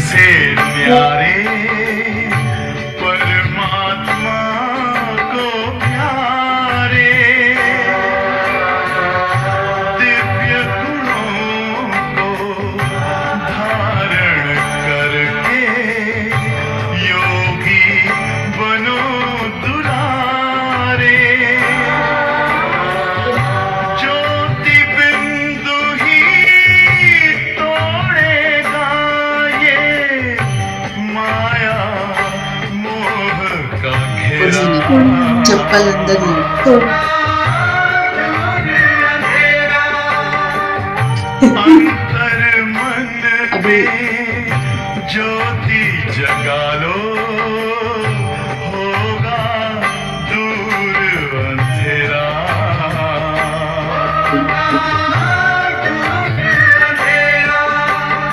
से न्यारे परमात्मा को प्यारे दिव्य गुणों को धारण करके योगी बनो दुलारे ज्योति बिंदु ही तोड़ेगा ये माया मोह का घेरा चप्पल अंदर ले अंतर मन अभी में ज्योति जगा लो होगा दूर अंधेरा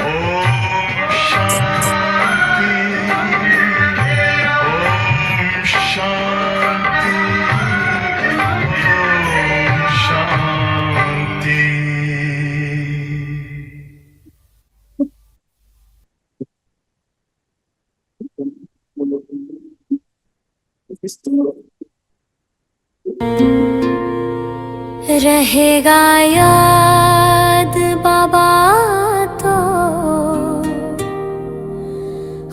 ओम शांति ओम शांति ओम शांति। रहेगा याद बाबा तो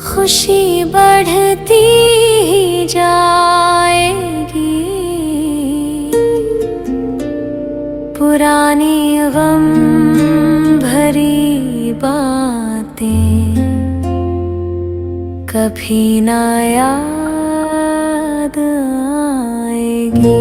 खुशी बढ़ती ही जाएगी, पुरानी गम भरी बातें कभी ना याद आएगी।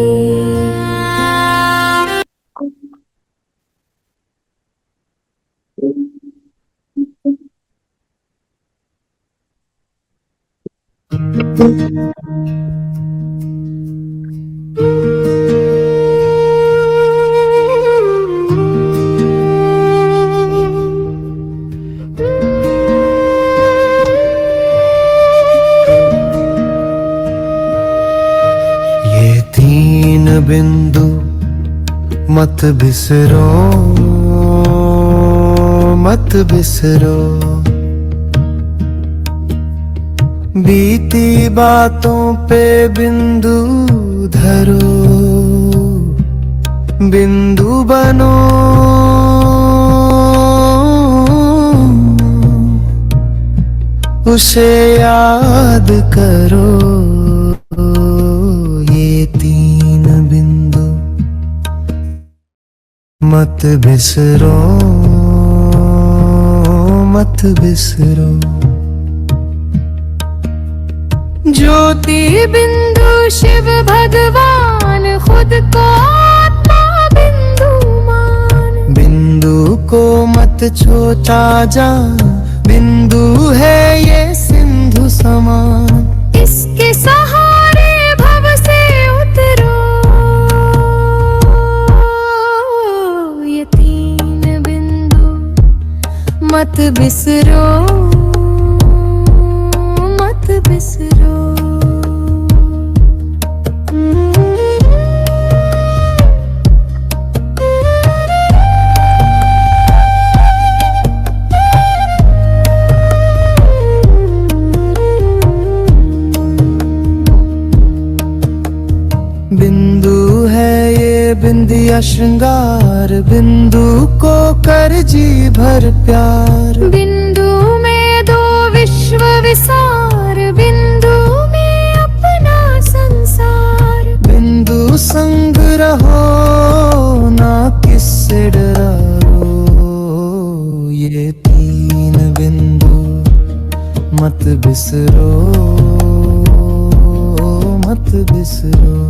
ये तीन बिंदु मत बिसरो, मत बिसरो। बीती बातों पे बिंदु धरो, बिंदु बनो। उसे याद करो, ये तीन बिंदु मत बिसरो, मत बिसरो। ज्योति बिंदु शिव भगवान खुद को आत्मा बिंदु मान, बिंदु को मत छोटा जान, बिंदु है ये सिंधु समान। इसके सहारे भव से उतरो, ये तीन बिंदु मत बिसरो, मत बिसरो। बिंदु है ये बिंदिया श्रृंगार, बिंदु को कर जी भर प्यार। बिंदु में दो विश्व विसार, बिंदु में अपना संसार। बिंदु संग रहो ना किससे डरो, ये तीन बिंदु मत बिसरो, मत बिसरो।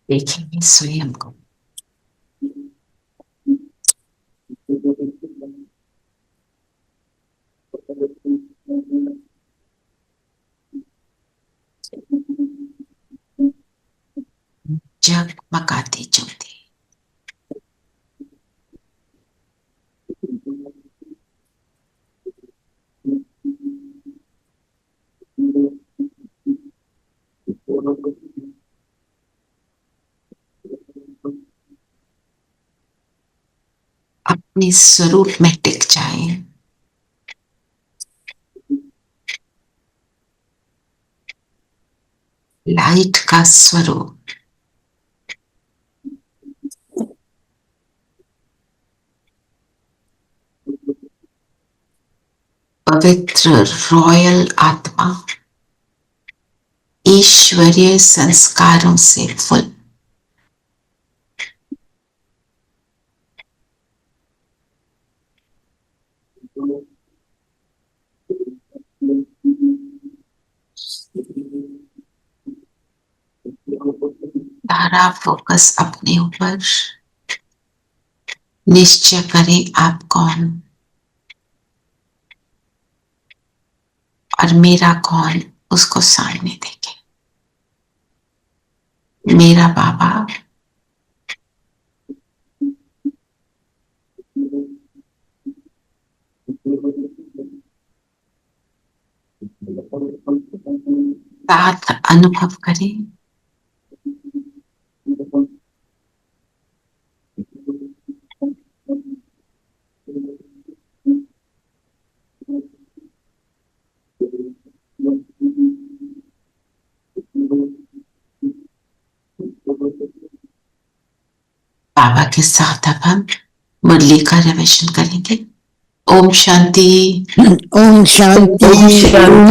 देखेंगे स्वयं को। जगमगाती ज्योति। अपने स्वरूप में टिक जाए। लाइट का स्वरूप पवित्र रॉयल आत्मा ईश्वरीय संस्कारों से फुल। सारा फोकस अपने ऊपर। निश्चय करें आप कौन और मेरा कौन, उसको सामने देखें। मेरा बाबा साथ अनुभव करें। बाबा के साथ अब हम मुरली का रिविजन करेंगे। ओम शांति। ओम शांति। ओम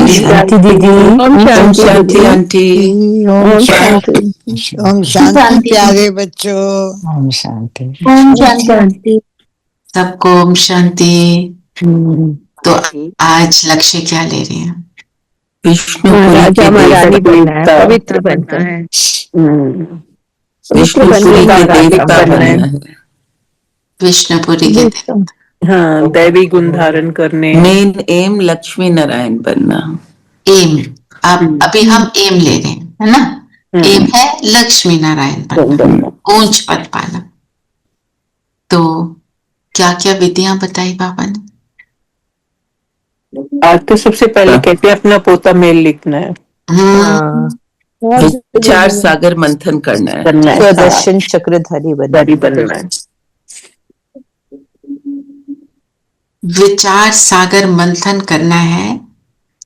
शांति दीदी। ओम शांति आंटी। ओम शांति। ओम शांति प्यारे बच्चों। ओम शांति। ओम शांति। सबको ओम शांति। तो आज लक्ष्य क्या ले रहे हैं? विष्णुपुरी की महारानी बनना है, देवता, पवित्र बनना है। विष्णुपुरी के देवता बनना है। विष्णुपुरी के देवता। हाँ, दैवी गुण धारण करने। मेन एम लक्ष्मी नारायण बनना। एम, अब अभी हम एम ले रहे हैं, है ना? एम है लक्ष्मी नारायण बनना, ऊंच पद पाना। तो क्या क्या विधियां बताई बाबा ने? आज तो सबसे पहले कहते हैं अपना पोता मेल लिखना है। विचार सागर मंथन करना है। स्वदर्शन चक्रधारी बनना है। विचार सागर मंथन करना है,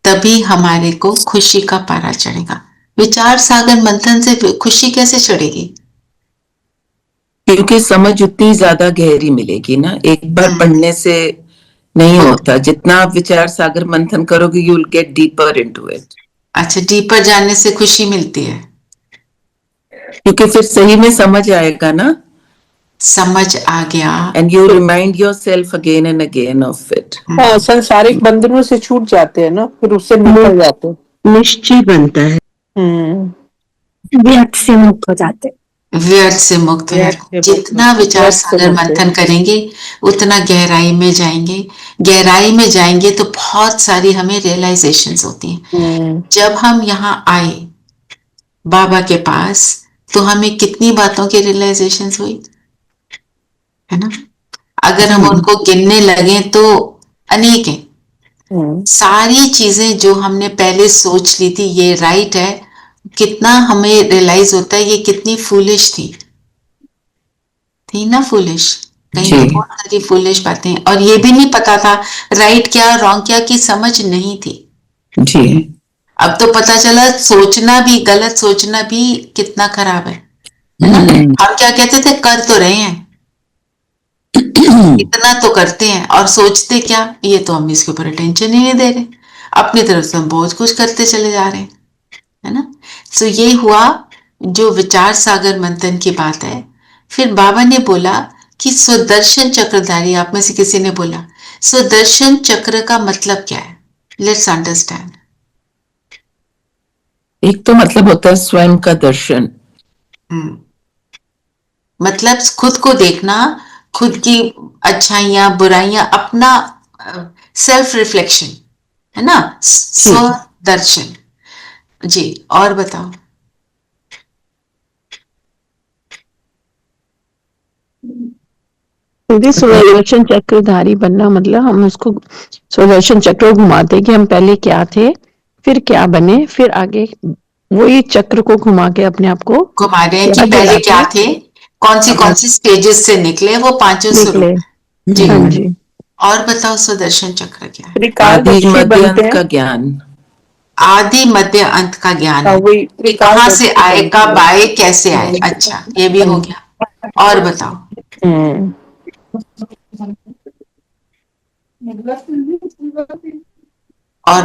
तभी हमारे को खुशी का पारा चढ़ेगा। विचार सागर मंथन से खुशी कैसे चढ़ेगी? क्योंकि समझ उतनी ज्यादा गहरी मिलेगी ना, एक बार पढ़ने से नहीं होता। जितना आप विचार सागर मंथन करोगे, you will get deeper into it. अच्छा, डीपर जानने से खुशी मिलती है, क्योंकि फिर सही में समझ आएगा ना, समझ आ गया। And you remind yourself again and again of it. हाँ, सांसारिक बंधनों से छूट जाते हैं ना, फिर उससे निकल जाते हैं। निश्चय बनता है, व्यर्थ से मुक्त हो जाते। व्यर्थ से मुक्त हो जाए। जितना विचार सागर मंथन करेंगे उतना गहराई में जाएंगे, गहराई में जाएंगे तो बहुत सारी हमें रियलाइजेशंस होती हैं। जब हम यहाँ आए बाबा के पास तो हमें कितनी बातों की रियलाइजेशंस हुई है ना। अगर हम उनको गिनने लगे तो अनेक हैं। सारी चीजें जो हमने पहले सोच ली थी ये राइट है, कितना हमें रियलाइज होता है ये कितनी फूलिश थी ना, फूलिश। कहीं तो बहुत सारी फूलिश बातें, और ये भी नहीं पता था राइट क्या रॉन्ग क्या, की समझ नहीं थी जी। अब तो पता चला सोचना भी, गलत सोचना भी कितना खराब है ना। हम क्या कहते थे, कर तो रहे हैं इतना तो करते हैं, और सोचते क्या, ये तो हम इसके ऊपर अटेंशन ही नहीं दे रहे, अपनी तरफ से हम बहुत कुछ करते चले जा रहे हैं, है ना। सो ये हुआ जो विचार सागर मंथन की बात है। फिर बाबा ने बोला कि सुदर्शन चक्रधारी, आप में से किसी ने बोला सुदर्शन चक्र का मतलब क्या है। Let's understand. एक तो मतलब होता है स्वयं का दर्शन, मतलब खुद को देखना, खुद की अच्छाइयां बुराइयां, अपना सेल्फ रिफ्लेक्शन, है ना, स्वदर्शन। जी, और बताओ। क्योंकि सुदर्शन चक्रधारी बनना मतलब हम उसको सुदर्शन चक्र को घुमाते हैं कि हम पहले क्या थे, फिर क्या बने, फिर आगे वही चक्र को घुमा के अपने आप को घुमा रहे हैं कि पहले क्या थे, कौन सी स्टेजेस से निकले, वो पांचों स्वरूप। जी हाँ जी। और बताओ सुदर्शन चक्र क्या है। आदि मध्य अंत का ज्ञान, आदि मध्य अंत का ज्ञान है, कहाँ से आए, कब आए, कैसे आए। अच्छा, ये भी हो गया। और बताओ। और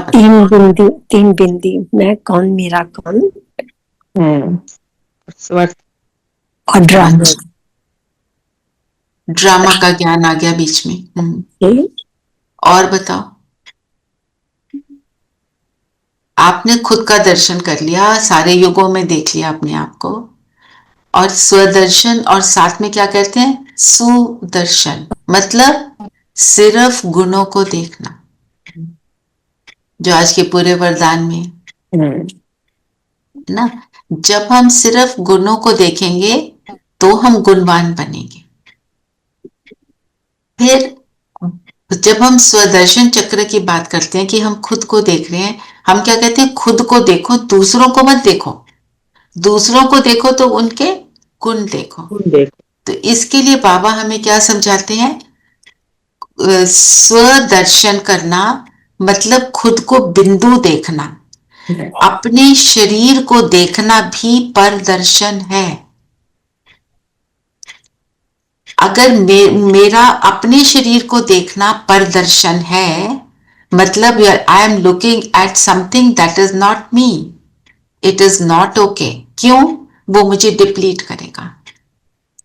तीन बिंदी, मैं कौन, मेरा कौन, और ड्रामा का ज्ञान आ गया बीच में। और बताओ। आपने खुद का दर्शन कर लिया, सारे युगों में देख लिया अपने आप को, और स्वदर्शन, और साथ में क्या कहते हैं, सुदर्शन, मतलब सिर्फ गुणों को देखना, जो आज के पूरे वरदान में है ना। जब हम सिर्फ गुणों को देखेंगे तो हम गुणवान बनेंगे। फिर जब हम स्वदर्शन चक्र की बात करते हैं कि हम खुद को देख रहे हैं, हम क्या कहते हैं, खुद को देखो, दूसरों को मत देखो। दूसरों को देखो तो उनके गुण देखो। तो इसके लिए बाबा हमें क्या समझाते हैं, स्वदर्शन करना मतलब खुद को बिंदु देखना, अपने शरीर को देखना भी परदर्शन है। अगर मेरा अपने शरीर को देखना परदर्शन है, मतलब I am looking at something that is not me, it is not okay. क्यों? वो मुझे डिप्लीट करेगा।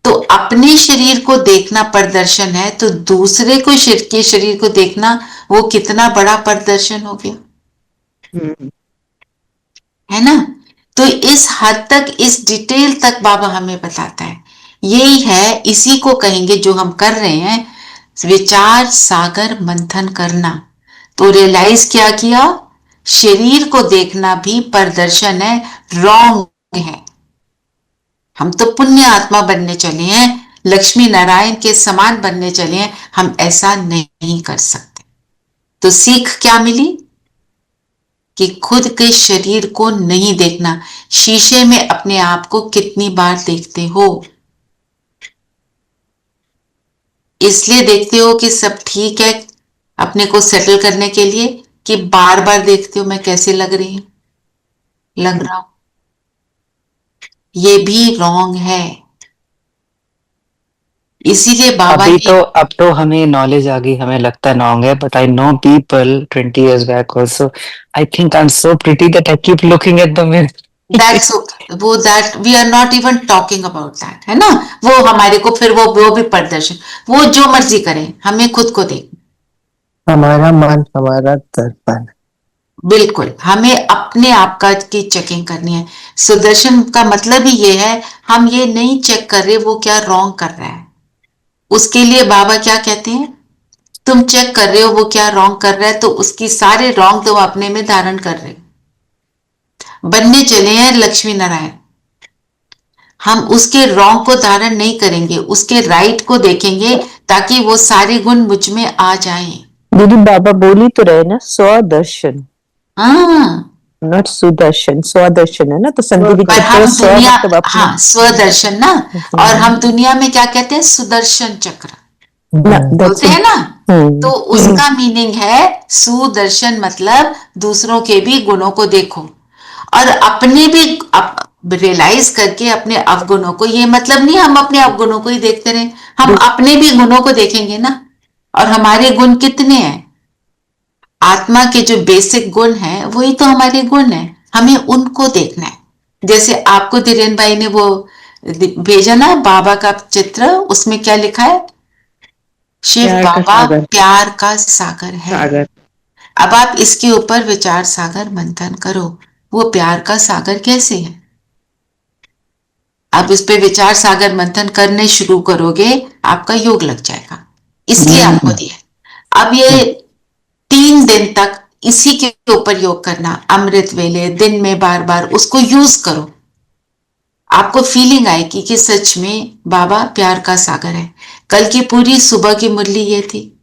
तो अपने शरीर को देखना प्रदर्शन है, तो दूसरे को के शरीर को देखना वो कितना बड़ा प्रदर्शन हो गया, है ना। तो इस हद तक, इस डिटेल तक बाबा हमें बताता है। यही है, इसी को कहेंगे जो हम कर रहे हैं, विचार सागर मंथन करना। तो रियलाइज क्या किया, शरीर को देखना भी प्रदर्शन है, रॉन्ग है। हम तो पुण्य आत्मा बनने चले हैं, लक्ष्मी नारायण के समान बनने चले हैं, हम ऐसा नहीं कर सकते। तो सीख क्या मिली कि खुद के शरीर को नहीं देखना। शीशे में अपने आप को कितनी बार देखते हो? इसलिए देखते हो कि सब ठीक है, अपने को सेटल करने के लिए, कि बार बार देखते हो मैं कैसे लग रही हूं, लग रहा हूं? ये भी रॉन्ग है। इसीलिए बाबा अभी की तो अब तो हमें नॉलेज आ गई, हमें लगता है नॉन्ग है, but I know people 20 years back also, I think I am so pretty that I keep looking at the mirror. That's वो that we are not even talking about that, है ना। वो हमारे को फिर वो भी प्रदर्शन, वो जो मर्जी करें, हमें खुद को देख, हमारा मन हमारा दर्पण। बिल्कुल हमें अपने आप का की चेकिंग करनी है। सुदर्शन का मतलब ही ये है, हम ये नहीं चेक कर रहे वो क्या रॉन्ग कर रहा है। उसके लिए बाबा क्या कहते हैं, तुम चेक कर रहे हो वो क्या रॉन्ग कर रहा है, तो उसकी सारे रॉन्ग तुम अपने में धारण कर रहे हो। बनने चले हैं लक्ष्मी नारायण, हम उसके रॉन्ग को धारण नहीं करेंगे, उसके राइट को देखेंगे, ताकि वो सारे गुण मुझ में आ जाएं। दीदी बाबा बोली तो रहे ना, स्वदर्शन, हाँ, नॉट सुदर्शन, स्वदर्शन है ना, तो संधि पर हम स्व दुनिया, मतलब अपने। हाँ स्वदर्शन ना, और हम दुनिया में क्या कहते हैं, सुदर्शन चक्र बोलते हैं ना, तो उसका मीनिंग है सुदर्शन, मतलब दूसरों के भी गुणों को देखो और अपने भी रियलाइज करके अपने अवगुणों को। ये मतलब नहीं हम अपने अवगुणों को ही देखते रहे, हम अपने भी गुणों को देखेंगे ना। और हमारे गुण कितने हैं, आत्मा के जो बेसिक गुण हैं वही तो हमारे गुण हैं, हमें उनको देखना है। जैसे आपको धीरेन भाई ने वो भेजा ना बाबा का चित्र, उसमें क्या लिखा है, शिव बाबा प्यार का सागर है। अब आप इसके ऊपर विचार सागर मंथन करो, वो प्यार का सागर कैसे है। आप इस पे विचार सागर मंथन करने शुरू करोगे, आपका योग लग जाएगा, इसलिए आपको दिया। अब ये 3 दिन तक इसी के ऊपर योग करना, अमृत वेले दिन में बार बार उसको यूज करो, आपको फीलिंग आएगी कि सच में बाबा प्यार का सागर है। कल की पूरी सुबह की मुरली ये थी,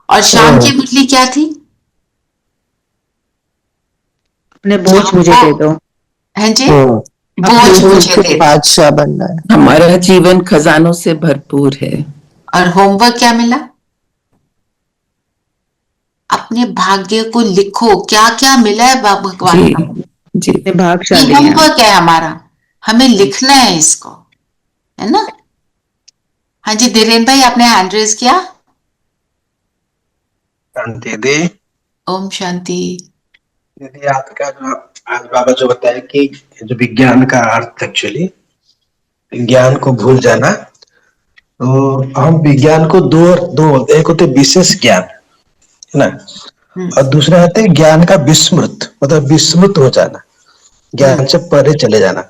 और शाम की मुरली क्या थी, अपने बोझ मुझे दे दो। हैं जी, बोझ मुझे दे दो। बादशाह बनना है। हमारा जीवन खजानों से भरपूर है। और होमवर्क क्या मिला, अपने भाग्य को लिखो, क्या क्या मिला है भगवान का, जी भागशाली हैं। होमवर्क है हमारा, हमें लिखना है इसको, है ना। हाँ जी धीरेन भाई, आपने हैंड रेज किया। शांति दी। ओम शांति। दीदी आपका जो आज बाबा जो बताया कि जो विज्ञान का अर्थ, एक्चुअली ज्ञान को भूल जाना, तो हम विज्ञान को दो दो बोलते हैं, एक होते विशेष ज्ञान, है ना, और दूसरा होते हैं ज्ञान का विस्मृत, मतलब विस्मृत हो जाना, ज्ञान से परे चले जाना।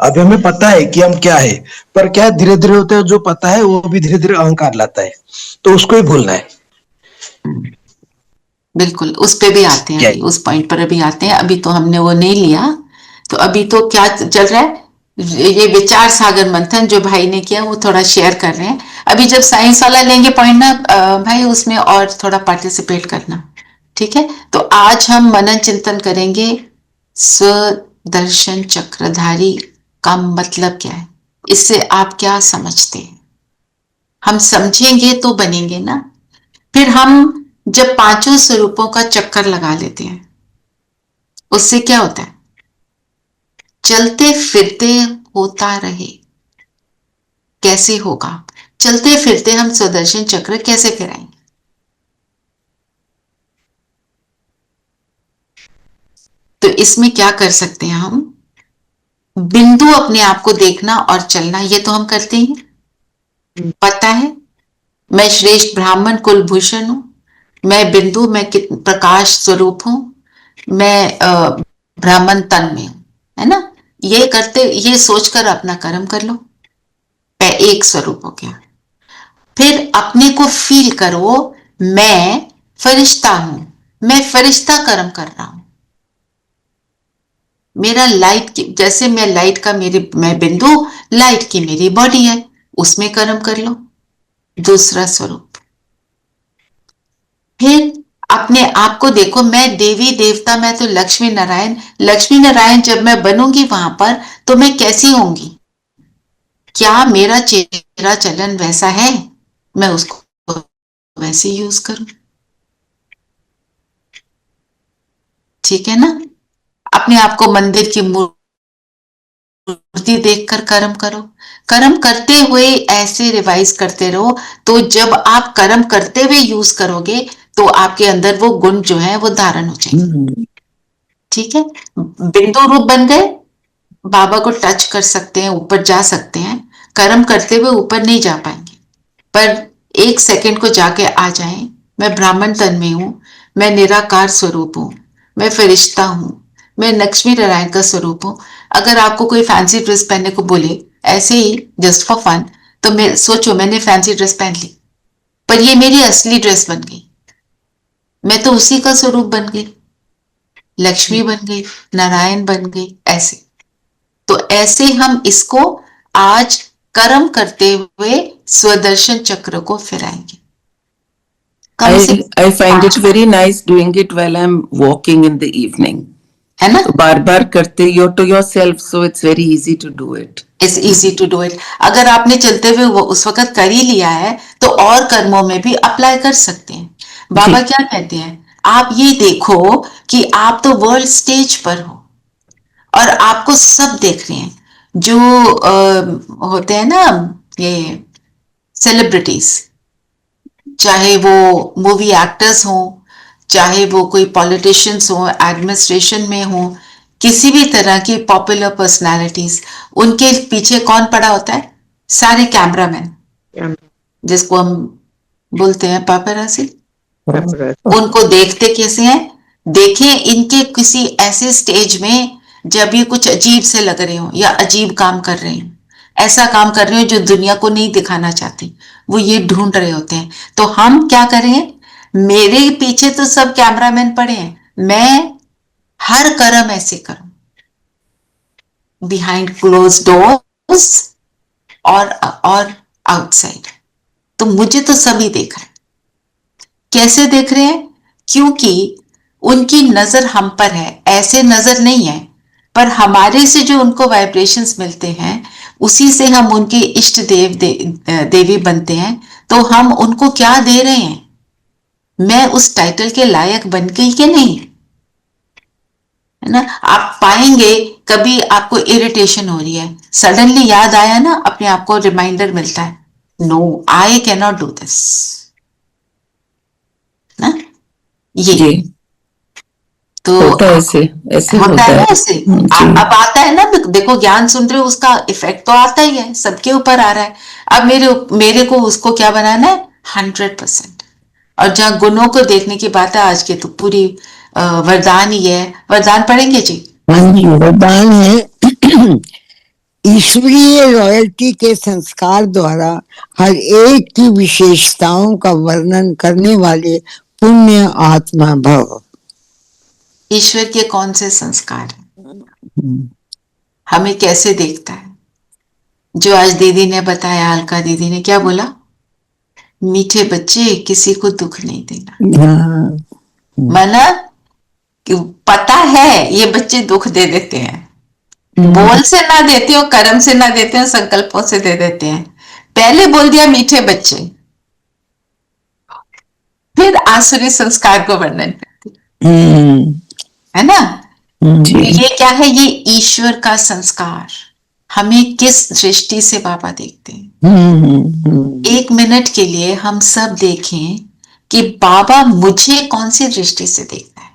अभी हमें पता है कि हम क्या है, पर क्या धीरे धीरे होता है, जो पता है वो भी धीरे धीरे अहंकार लाता है, तो उसको ही भूलना है। बिल्कुल, उस पे भी आते हैं, अभी उस पॉइंट पर अभी आते हैं। अभी तो हमने वो नहीं लिया, तो अभी तो क्या चल रहा है, ये विचार सागर मंथन जो भाई ने किया वो थोड़ा शेयर कर रहे हैं। अभी जब साइंस वाला लेंगे पॉइंट ना भाई, उसमें और थोड़ा पार्टिसिपेट करना, ठीक है। तो आज हम मनन चिंतन करेंगे, स्वदर्शन चक्रधारी का मतलब क्या है, इससे आप क्या समझते हैं। हम समझेंगे तो बनेंगे ना। फिर हम जब 5 स्वरूपों का चक्कर लगा लेते हैं, उससे क्या होता है, चलते फिरते होता रहे। कैसे होगा, चलते फिरते हम सुदर्शन चक्र कैसे फिराएंगे। तो इसमें क्या कर सकते हैं हम, बिंदु अपने आप को देखना और चलना, ये तो हम करते ही पता है। मैं श्रेष्ठ ब्राह्मण कुलभूषण हूं, मैं बिंदु, मैं प्रकाश स्वरूप हूं, मैं ब्राह्मण तन में हूं, है ना। ये करते, ये सोचकर अपना कर्म कर लो, एक स्वरूप हो गया। फिर अपने को फील करो, मैं फरिश्ता हूं, मैं फरिश्ता कर्म कर रहा हूं। मेरा लाइट की, जैसे मैं लाइट का, मैं बिंदु, लाइट की मेरी बॉडी है, उसमें कर्म कर लो, दूसरा स्वरूप। फिर अपने आप को देखो, मैं देवी देवता, मैं तो लक्ष्मी नारायण, लक्ष्मी नारायण जब मैं बनूंगी वहां पर, तो मैं कैसी होंगी, क्या मेरा चेहरा चलन वैसा है, मैं उसको वैसे यूज करूं, ठीक है ना। अपने आप को मंदिर की मूर्ति देखकर कर्म करो, कर्म करते हुए ऐसे रिवाइज करते रहो, तो जब आप कर्म करते हुए यूज करोगे तो आपके अंदर वो गुण जो है वो धारण हो जाएंगे। ठीक है, बिंदु रूप बन गए, बाबा को टच कर सकते हैं, ऊपर जा सकते हैं। कर्म करते हुए ऊपर नहीं जा पाएंगे, पर 1 सेकंड को जाके आ जाएं, मैं ब्राह्मण तन में हूं, मैं निराकार स्वरूप हूं, मैं फरिश्ता हूं, मैं लक्ष्मी नारायण का स्वरूप हूं। अगर आपको कोई फैंसी ड्रेस पहनने को बोले ऐसे ही जस्ट फॉर फन, तो मैं सोचो मैंने फैंसी ड्रेस पहन ली, पर ये मेरी असली ड्रेस बन गई, मैं तो उसी का स्वरूप बन गई, लक्ष्मी बन गई, नारायण बन गई। ऐसे तो ऐसे हम इसको आज कर्म करते हुए स्वदर्शन चक्र को फिराएंगे। कम से I find it very nice doing it while I'm walking in the evening. है ना, तो बार बार करते you're to yourself, so it's very easy to do it. It's easy to do it. अगर आपने चलते हुए वो उस वक्त कर ही लिया है तो और कर्मों में भी अप्लाई कर सकते हैं। बाबा क्या कहते हैं, आप ये देखो कि आप तो वर्ल्ड स्टेज पर हो और आपको सब देख रहे हैं, जो होते हैं ना ये सेलिब्रिटीज, चाहे वो मूवी एक्टर्स हों, चाहे वो कोई पॉलिटिशियंस हो, एडमिनिस्ट्रेशन में हो, किसी भी तरह की पॉपुलर पर्सनालिटीज, उनके पीछे कौन पड़ा होता है? सारे कैमरामैन, जिसको हम बोलते हैं पापरासी। उनको देखते कैसे हैं? देखें इनके किसी ऐसे स्टेज में जब ये कुछ अजीब से लग रहे हो या अजीब काम कर रहे हो, ऐसा काम कर रहे हो जो दुनिया को नहीं दिखाना चाहते, वो ये ढूंढ रहे होते हैं। तो हम क्या करें, मेरे पीछे तो सब कैमरामैन पड़े हैं, मैं हर कर्म ऐसे करूं बिहाइंड क्लोज डोर्स और आउटसाइड, तो मुझे तो सभी देख रहे हैं। कैसे देख रहे हैं? क्योंकि उनकी नजर हम पर है, ऐसे नजर नहीं है, पर हमारे से जो उनको वाइब्रेशंस मिलते हैं उसी से हम उनके इष्ट देव देवी बनते हैं। तो हम उनको क्या दे रहे हैं? मैं उस टाइटल के लायक बन गई कि नहीं, है ना। आप पाएंगे कभी आपको इरिटेशन हो रही है, सडनली याद आया ना, अपने आप को रिमाइंडर मिलता है, no I can not do this ना, ये तो होता है ऐसे होता है ना ऐसे। अब आता है ना, देखो ज्ञान सुन रहे हो, उसका इफेक्ट तो आता ही है, सबके ऊपर आ रहा है। अब मेरे को उसको क्या बनाना है? 100%। और जहाँ गुणों को देखने की बात है आज की, तो पूरी वरदान ही है। वरदान पढ़ेंगे जी? हाँ जी, वरदान है ईश्वरीय रॉयल्टी के संस्कार द्वारा हर एक की विशेषताओं का वर्णन करने वाले पुण्य आत्मा भव। ईश्वर के कौन से संस्कार हैं? हमें कैसे देखता है? जो आज दीदी ने बताया, अलका दीदी ने क्या बोला, मीठे बच्चे किसी को दुख नहीं देना। माना कि पता है ये बच्चे दुख दे देते हैं, बोल से ना देते हो, कर्म से ना देते हो, संकल्पों से दे देते हैं। पहले बोल दिया मीठे बच्चे, फिर आसुरी संस्कार को वर्णन करते, है ना। ये क्या है? ये ईश्वर का संस्कार। हमें किस दृष्टि से बाबा देखते हैं? 1 मिनट के लिए हम सब देखें कि बाबा मुझे कौन सी दृष्टि से देखता है।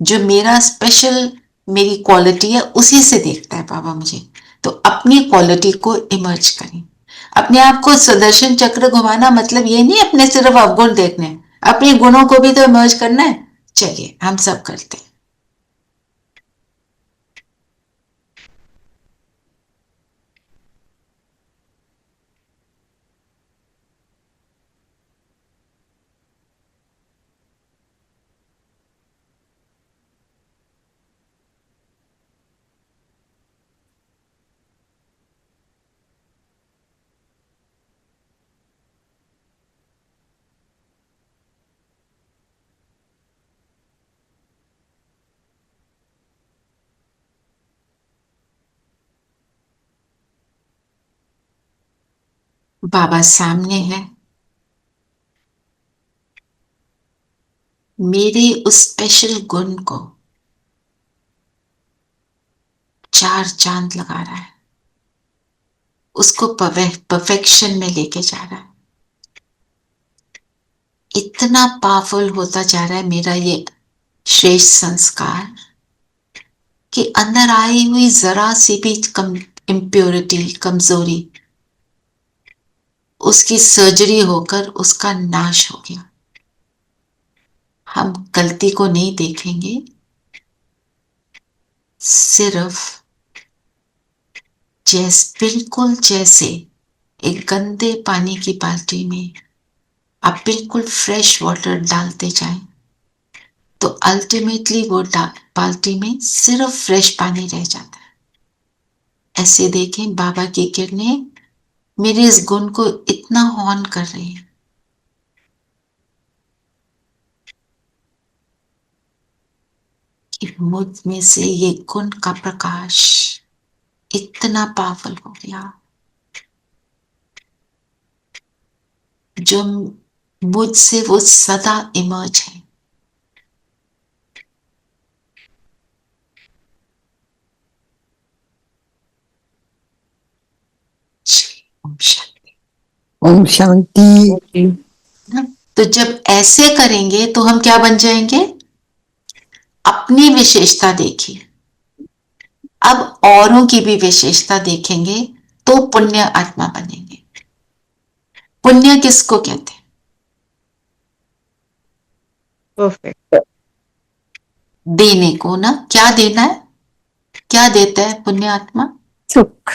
जो मेरा स्पेशल, मेरी क्वालिटी है, उसी से देखता है बाबा मुझे। तो अपनी क्वालिटी को इमर्ज करें। अपने आप को सुदर्शन चक्र घुमाना मतलब ये नहीं अपने सिर्फ अवगुण देखने, अपने गुणों को भी तो इमर्ज करना है। चलिए हम सब करते हैं। बाबा सामने है, मेरे उस स्पेशल गुण को 4 चांद लगा रहा है, उसको परफेक्शन में लेके जा रहा है। इतना पावरफुल होता जा रहा है मेरा ये श्रेष्ठ संस्कार कि अंदर आई हुई जरा सी भी इम्प्योरिटी, कमजोरी, उसकी सर्जरी होकर उसका नाश हो गया। हम गलती को नहीं देखेंगे, सिर्फ बिल्कुल जैसे एक गंदे पानी की बाल्टी में आप बिल्कुल फ्रेश वाटर डालते जाएं तो अल्टीमेटली वो बाल्टी में सिर्फ फ्रेश पानी रह जाता है। ऐसे देखें बाबा की किरणें मेरे इस गुण को इतना हॉर्न कर रही है कि मुझ में से ये गुण का प्रकाश इतना पावरफुल हो गया जो मुझसे वो सदा इमर्ज है। ओम शांति। तो जब ऐसे करेंगे तो हम क्या बन जाएंगे? अपनी विशेषता देखिए, अब औरों की भी विशेषता देखेंगे तो पुण्य आत्मा बनेंगे। पुण्य किसको कहते हैं? परफेक्ट। देने को ना, क्या देना है? क्या देता है पुण्य आत्मा? सुख।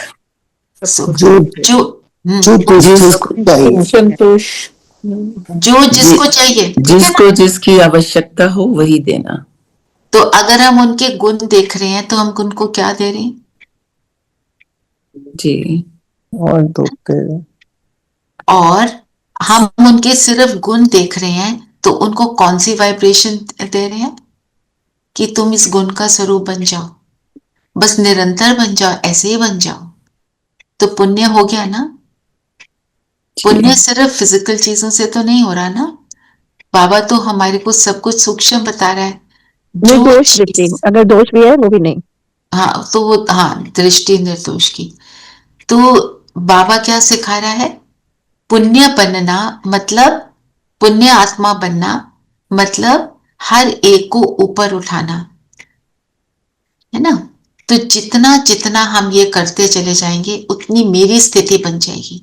सुख। संतोष, जो जिसको चाहिए, जिसको जिसकी आवश्यकता हो वही देना। तो अगर हम उनके गुण देख रहे हैं तो हम उनको क्या दे रहे हैं? जी। और हम उनके सिर्फ गुण देख रहे हैं तो उनको कौन सी वाइब्रेशन दे रहे हैं कि तुम इस गुण का स्वरूप बन जाओ, बस निरंतर बन जाओ, ऐसे ही बन जाओ। तो पुण्य हो गया ना। पुण्य सिर्फ फिजिकल चीजों से तो नहीं हो रहा ना। बाबा तो हमारे को सब कुछ सूक्ष्म बता रहा है। निर्दोष दृष्टि, अगर दोष भी है वो भी नहीं। हाँ, तो वो दृष्टि निर्दोष की। तो बाबा क्या सिखा रहा है? पुण्य बनना मतलब, पुण्य आत्मा बनना मतलब हर एक को ऊपर उठाना, है ना। तो जितना जितना हम ये करते चले जाएंगे उतनी मेरी स्थिति बन जाएगी।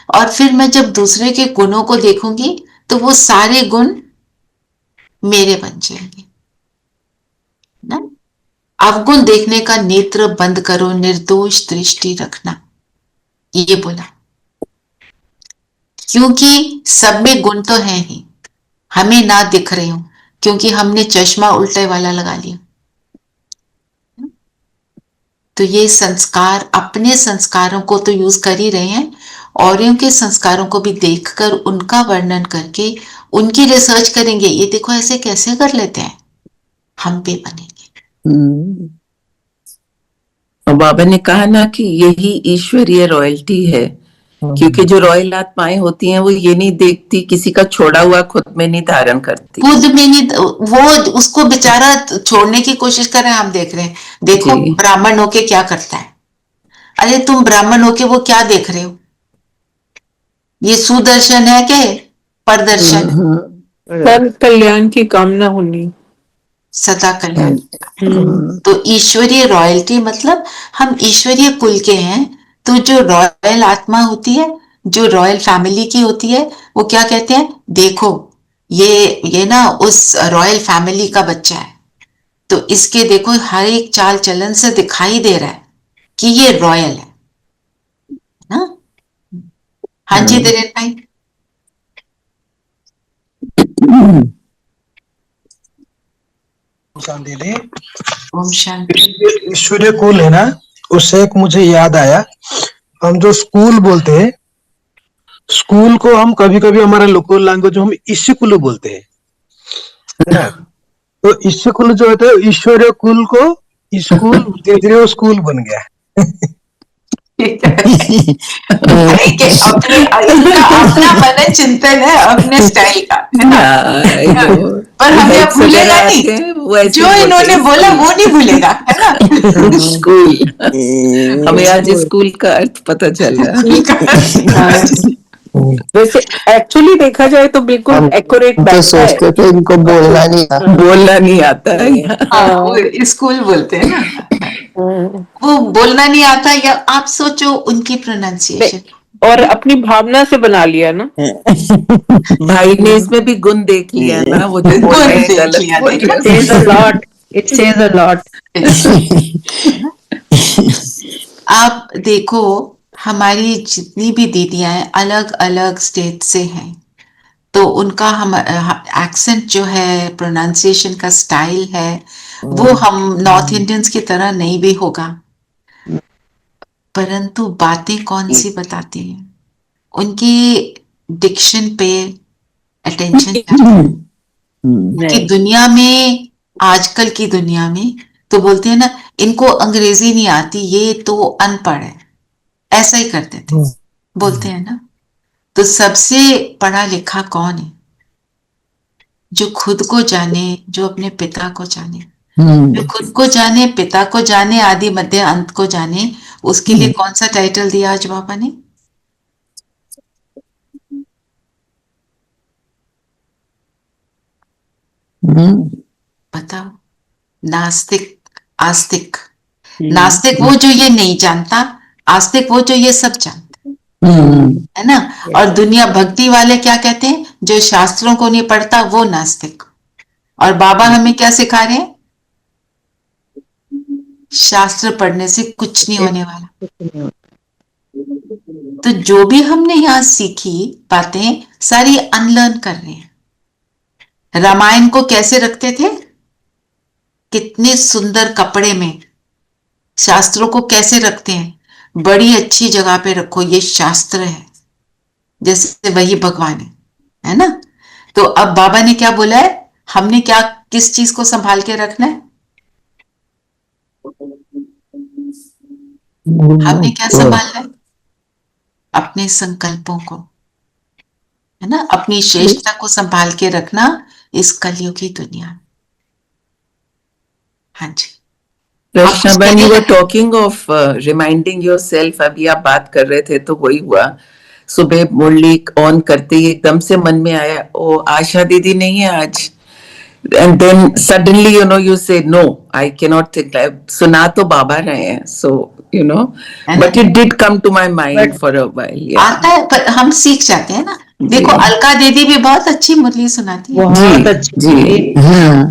और फिर मैं जब दूसरे के गुणों को देखूंगी तो वो सारे गुण मेरे बन जाएंगे ना। अवगुण देखने का नेत्र बंद करो, निर्दोष दृष्टि रखना, ये बोला। क्योंकि सब में गुण तो है ही, हमें ना दिख रहे हो क्योंकि हमने चश्मा उल्टे वाला लगा लिया। तो ये संस्कार, अपने संस्कारों को तो यूज कर ही रहे हैं, और उनके संस्कारों को भी देखकर उनका वर्णन करके उनकी रिसर्च करेंगे। ये देखो ऐसे कैसे कर लेते हैं, हम भी बनेंगे। और बाबा ने कहा ना कि यही ईश्वरीय रॉयल्टी है, क्योंकि जो रॉयल आत्माएं होती हैं वो ये नहीं देखती, किसी का छोड़ा हुआ खुद में नहीं धारण करती, खुद में नहीं, वो उसको बेचारा छोड़ने की कोशिश कर रहे हैं। हम देख रहे हैं, देखो ब्राह्मण होके क्या करता है। अरे तुम ब्राह्मण होके वो क्या देख रहे हो? ये सुदर्शन है क्या? परदर्शन। पर कल्याण की कामना होनी, सदा कल्याण। तो ईश्वरीय रॉयल्टी मतलब हम ईश्वरीय कुल के हैं। तो जो रॉयल आत्मा होती है, जो रॉयल फैमिली की होती है, वो क्या कहते हैं? देखो ये ना उस रॉयल फैमिली का बच्चा है, तो इसके देखो हर एक चाल चलन से दिखाई दे रहा है कि ये रॉयल है ना। हाँ जी धीरेन भाई। शांति। ओम शांति। ईश्वरीय कुल है ना, उससे एक मुझे याद आया, हम जो स्कूल बोलते हैं, स्कूल को हम कभी कभी हमारा लोकल लैंग्वेज हम ईश्कुल बोलते हैं, है ना। तो ईश्कुल जो होता है, ईश्वरीय कुल को स्कूल धीरे धीरे स्कूल बन गया। अपना मन चिंतन है, अपने स्टाइल का, है ना। पर हमें अब Heads वगैरह भूलेगा आते नहीं, हैं, वो ऐसे जो ही बोलते इन्होंने हैं, बोला वो नहीं भूलेगा, है ना। स्कूल। हमें आज स्कूल का अर्थ पता चल रहा है। वैसे एक्चुअली देखा जाए तो बिल्कुल एक्यूरेट तो बैठता है। सोचते थे इनको बोलना नहीं आता। बोलना नहीं आता है। हाँ, वो स्कूल बोलते हैं ना, वो बोलना नहीं आता, या आप सोचो उनकी प्रोनाउंसिएशन। और अपनी भावना से बना लिया ना। भाई ने इसमें भी गुण देख लिया ना, वो जो बोल रहे हैं गलत बोल रहे It says a lot. It says a lot. आप देखो, हमारी जितनी भी दीदियां हैं अलग अलग स्टेट से हैं, तो उनका हम एक्सेंट जो है, प्रोनाउंसिएशन का स्टाइल है, वो हम नॉर्थ इंडियंस की तरह नहीं भी होगा, परंतु बातें कौन सी बताती हैं, उनकी डिक्शन पे अटेंशन कि दुनिया में, आजकल की दुनिया में तो बोलते हैं ना, इनको अंग्रेजी नहीं आती, ये तो अनपढ़ है, ऐसा ही करते थे, बोलते हैं ना। तो सबसे पढ़ा लिखा कौन है? जो खुद को जाने, जो अपने पिता को जाने, जो खुद को जाने, पिता को जाने, आदि मध्य अंत को जाने। उसके लिए कौन सा टाइटल दिया आज बाबा ने? बताओ। नास्तिक, आस्तिक। नास्तिक वो जो ये नहीं जानता, आस्तिक वो जो ये सब जानता, है ना। और दुनिया भक्ति वाले क्या कहते हैं? जो शास्त्रों को नहीं पढ़ता वो नास्तिक। और बाबा हमें क्या सिखा रहे हैं? शास्त्र पढ़ने से कुछ नहीं होने वाला। तो जो भी हमने यहाँ सीखी बातें सारी अनलर्न कर रहे हैं। रामायण को कैसे रखते थे? कितने सुंदर कपड़े में। शास्त्रों को कैसे रखते हैं? बड़ी अच्छी जगह पे रखो, ये शास्त्र है, जैसे वही भगवान है ना। तो अब बाबा ने क्या बोला है? हमने क्या, किस चीज को संभाल के रखना है? हमने क्या संभालना है? अपने संकल्पों को, है ना, अपनी श्रेष्ठता को संभाल के रखना इस कलयुग की दुनिया में। हाँ जी। रचना बहन, you were talking of reminding yourself, अभी आप बात कर रहे थे तो वही हुआ। सुबह मुरली ऑन करते ही एकदम से मन में आया, ओ आशा दीदी नहीं है आज, and then suddenly you know you say no, I can not think. सुना तो बाबा रहे हैं, so you know, but it did come to my mind for a while. आता है, पर हम सीख जाते हैं ना। देखो, अलका दीदी भी बहुत अच्छी मुरली सुनाती है, बहुत अच्छी।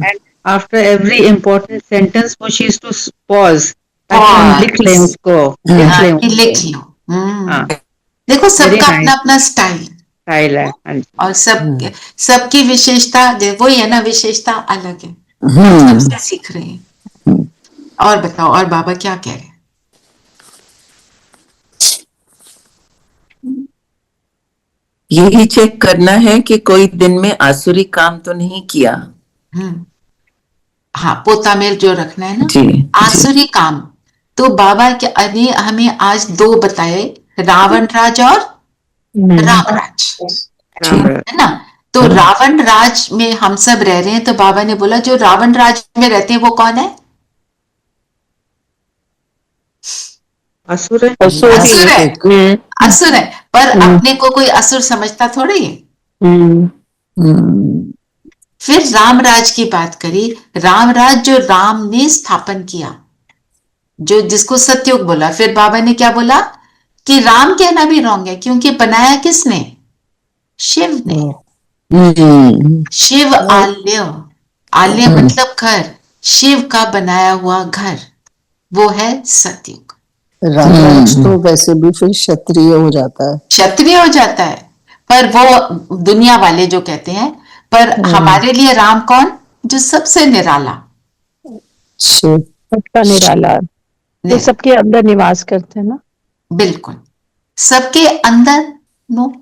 And after every important sentence, वो she used to pause. ताकि हम लिख लें उसको, लिख लो। देखो, सबका अपना अपना स्टाइल है, और सबकी विशेषता वही है ना, विशेषता अलग है, सबसे सीख रहे हैं। और बताओ, और बाबा क्या कह रहे हैं? यही चेक करना है कि कोई दिन में आसुरी काम तो नहीं किया। हाँ, पोता मेल जो रखना है ना, आसुरी काम। तो बाबा के हमें आज दो बताए, रावण राज और राम राज, है ना। तो रावण राज में हम सब रह रहे हैं, तो बाबा ने बोला जो रावण राज में रहते हैं वो कौन है? असुर है। असुर है, पर अपने को कोई असुर समझता थोड़ी है। फिर रामराज की बात करी, रामराज जो राम ने स्थापन किया, जो जिसको सतयुग बोला। फिर बाबा ने क्या बोला कि राम कहना भी रॉन्ग है, क्योंकि बनाया किसने? शिव ने। शिव आल्य मतलब घर, शिव का बनाया हुआ घर, वो है सतयुग। रामराज तो वैसे भी फिर क्षत्रिय हो जाता है, क्षत्रिय हो जाता है, पर वो दुनिया वाले जो कहते हैं। पर हमारे लिए राम कौन? जो सबसे निराला, सबका निराला, जो सबके अंदर निवास करते हैं ना। बिल्कुल, सबके अंदर। नो,